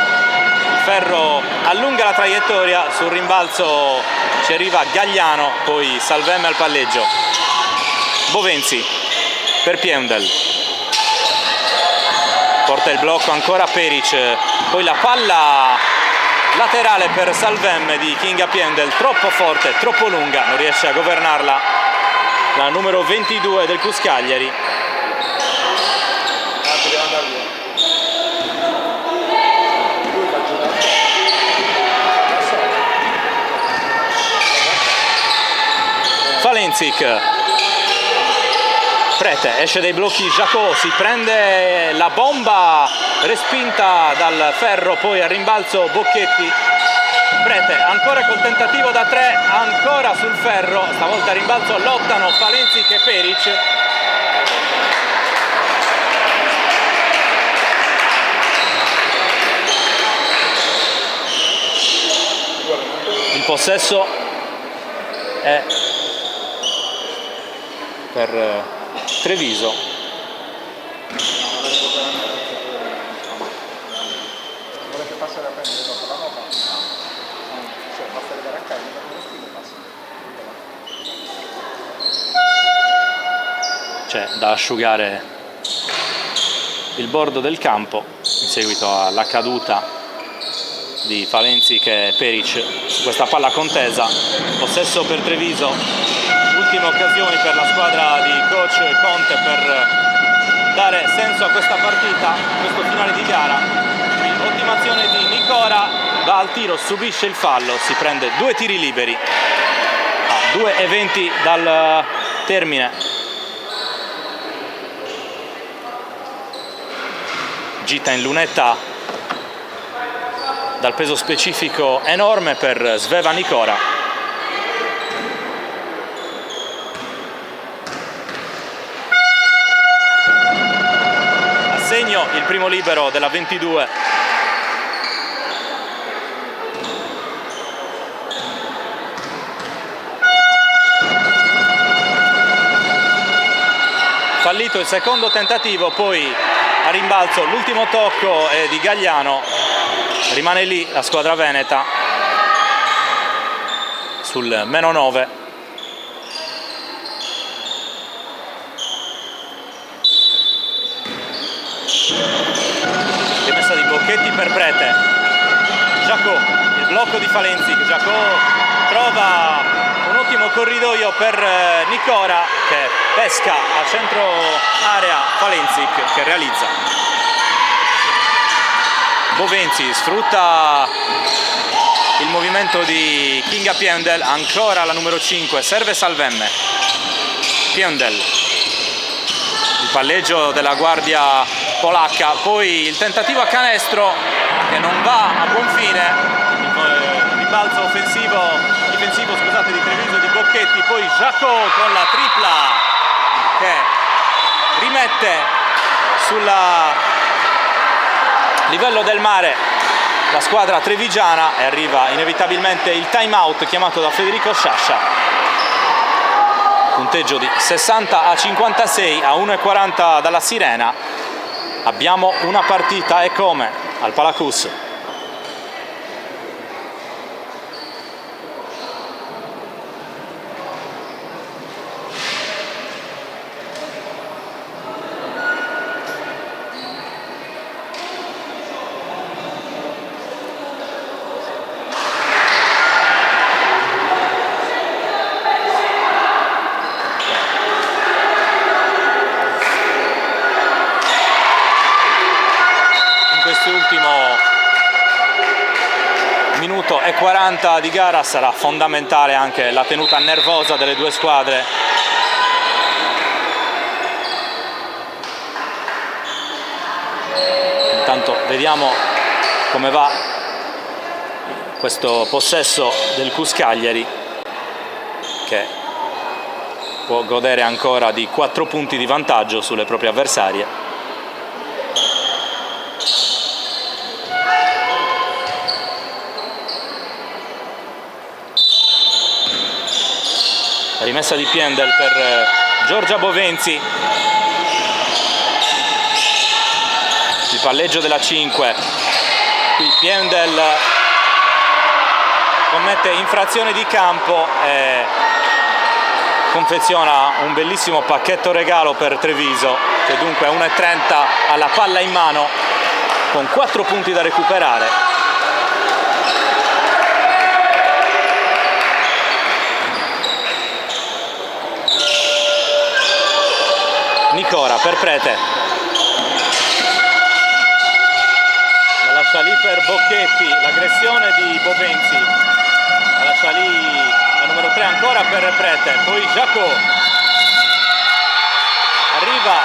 il ferro allunga la traiettoria, sul rimbalzo ci arriva Gagliano, poi Salvemme al palleggio. Bovenzi per Piendel, porta il blocco ancora Peric, poi la palla laterale per Salvemme di Kinga Piendel, troppo forte, troppo lunga, non riesce a governarla la numero 22 del Cus Cagliari. Falenzic, Prete, esce dai blocchi Jacot, si prende la bomba respinta dal ferro, poi al rimbalzo Bocchetti. Prete ancora col tentativo da 3, ancora sul ferro, stavolta a rimbalzo lottano Falenzic e Peric. Il possesso è per Treviso. C'è da asciugare il bordo del campo in seguito alla caduta di Falenzic e Peric su questa palla contesa. Possesso per Treviso, ultime occasioni per la squadra di coach Conte per dare senso a questa partita, a questo finale di gara. Ottima azione di Nicora, va al tiro, subisce il fallo, si prende 2 tiri liberi a 2:20 dal termine. Gita in lunetta dal peso specifico enorme per Sveva Nicora. Assegno il primo libero della 22. Fallito il secondo tentativo, poi a rimbalzo l'ultimo tocco è di Gagliano, rimane lì la squadra veneta sul -9. Rimessa di Bocchetti per Prete, Jacot, il blocco di Falenzic, Jacot trova un ottimo corridoio per Nicora che pesca a centro area Falenzic che realizza. Bovenzi sfrutta il movimento di Kinga Piendel, ancora la numero 5, serve Salvemme. Piendel, il palleggio della guardia polacca, poi il tentativo a canestro che non va a buon fine, il rimbalzo difensivo di Treviso di Bocchetti, poi Jacot con la tripla che rimette sul livello del mare la squadra trevigiana e arriva inevitabilmente il time out chiamato da Federico Sciascia. punteggio di 60-56 a 1,40 dalla sirena. Abbiamo una partita e come al Palacus. Quest'ultimo minuto e 40 di gara sarà fondamentale anche la tenuta nervosa delle due squadre. Intanto vediamo come va questo possesso del CUS Cagliari, che può godere ancora di 4 punti di vantaggio sulle proprie avversarie. Rimessa di Piendel per Giorgia Bovenzi, il palleggio della 5, qui Piendel commette infrazione di campo e confeziona un bellissimo pacchetto regalo per Treviso, che dunque a 1,30 alla palla in mano con 4 punti da recuperare. Nicora per Prete, la lascia lì per Bocchetti, l'aggressione di Bovenzi, la lascia lì la numero 3 ancora per Prete, poi Jacot, arriva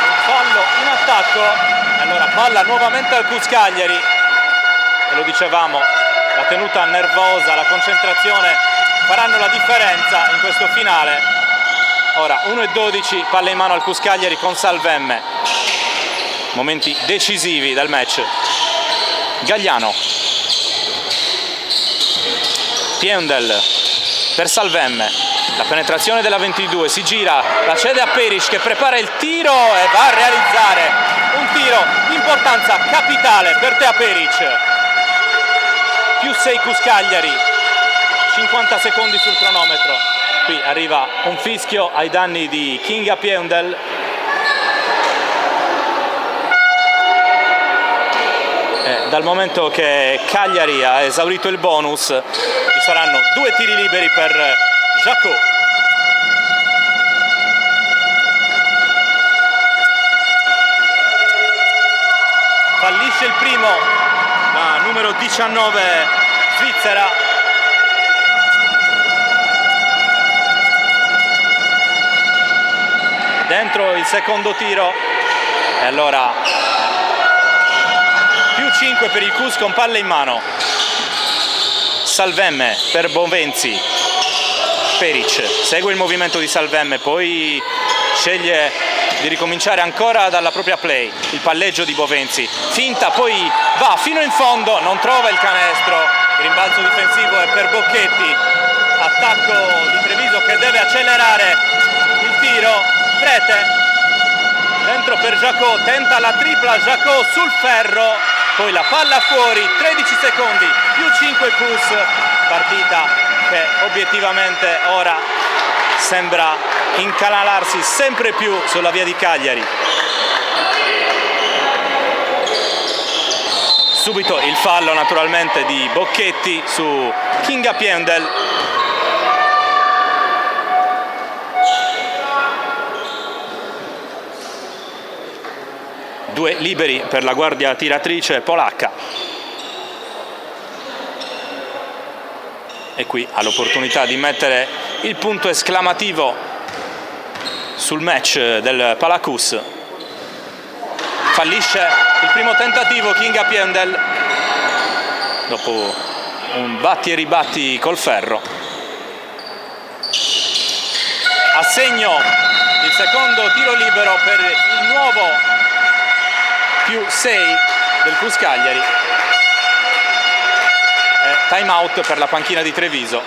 un fallo in attacco, allora palla nuovamente al CUS Cagliari, e lo dicevamo, la tenuta nervosa, la concentrazione faranno la differenza in questo finale. Ora 1,12, palla in mano al CUS Cagliari con Salvemme, momenti decisivi del match. Gagliano, Piendel per Salvemme, la penetrazione della 22, si gira, la cede a Peric che prepara il tiro e va a realizzare un tiro di importanza capitale per Tea Peric. Più 6 CUS Cagliari, 50 secondi sul cronometro. Qui arriva un fischio ai danni di Kinga Piendel. Dal momento che Cagliari ha esaurito il bonus, ci saranno 2 tiri liberi per Jacot. Fallisce il primo, la numero 19 svizzera. Dentro il secondo tiro e allora più 5 per il CUS con palle in mano. Salvemme per Bovenzi, Peric segue il movimento di Salvemme, poi sceglie di ricominciare ancora dalla propria play, il palleggio di Bovenzi, finta, poi va fino in fondo, non trova il canestro, il rimbalzo difensivo è per Bocchetti, attacco di Treviso che deve accelerare il tiro. Prete, dentro per Jacot, tenta la tripla, Jacot sul ferro, poi la palla fuori, 13 secondi, più 5 CUS, partita che obiettivamente ora sembra incanalarsi sempre più sulla via di Cagliari. Subito il fallo naturalmente di Bocchetti su Kinga Piendel. Due liberi per la guardia tiratrice polacca. E qui ha l'opportunità di mettere il punto esclamativo sul match del Palacus. Fallisce il primo tentativo Kinga Piendel dopo un batti e ribatti col ferro. Assegno il secondo tiro libero per il nuovo più 6 del CUS Cagliari. Time out per la panchina di Treviso.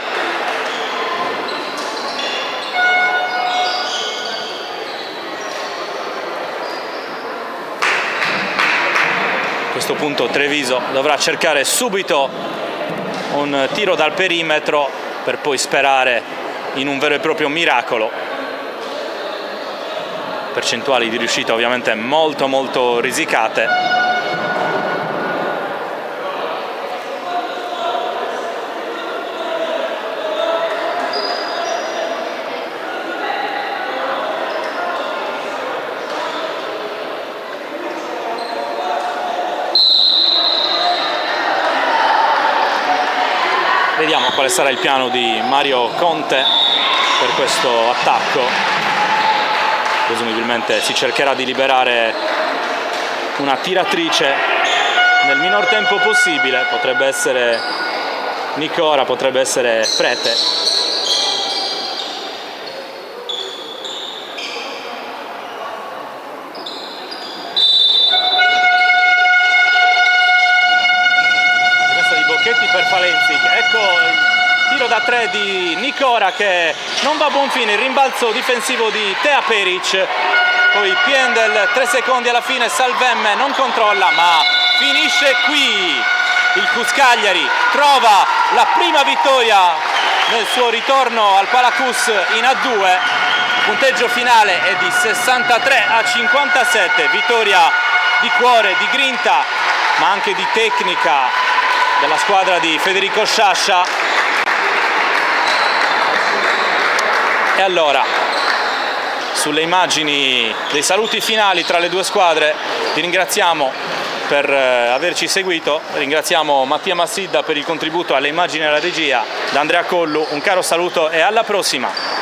questo punto Treviso dovrà cercare subito un tiro dal perimetro per poi sperare in un vero e proprio miracolo. Percentuali di riuscita ovviamente molto risicate. Vediamo quale sarà il piano di Mario Conte per questo attacco. Presumibilmente si cercherà di liberare una tiratrice nel minor tempo possibile. Potrebbe essere Nicora, potrebbe essere Prete. Per Falenzi, ecco il tiro da 3 di Nicora che non va a buon fine, il rimbalzo difensivo di Tea Peric, poi Piendel 3 secondi alla fine, Salvemme non controlla ma finisce qui. Il Cus Cagliari trova la prima vittoria nel suo ritorno al Palacus in A2, il punteggio finale è di 63-57, vittoria di cuore, di grinta ma anche di tecnica della squadra di Federico Sciascia. E allora, sulle immagini dei saluti finali tra le due squadre, vi ringraziamo per averci seguito, ringraziamo Mattia Massidda per il contributo alle immagini e alla regia, da Andrea Collu un caro saluto e alla prossima!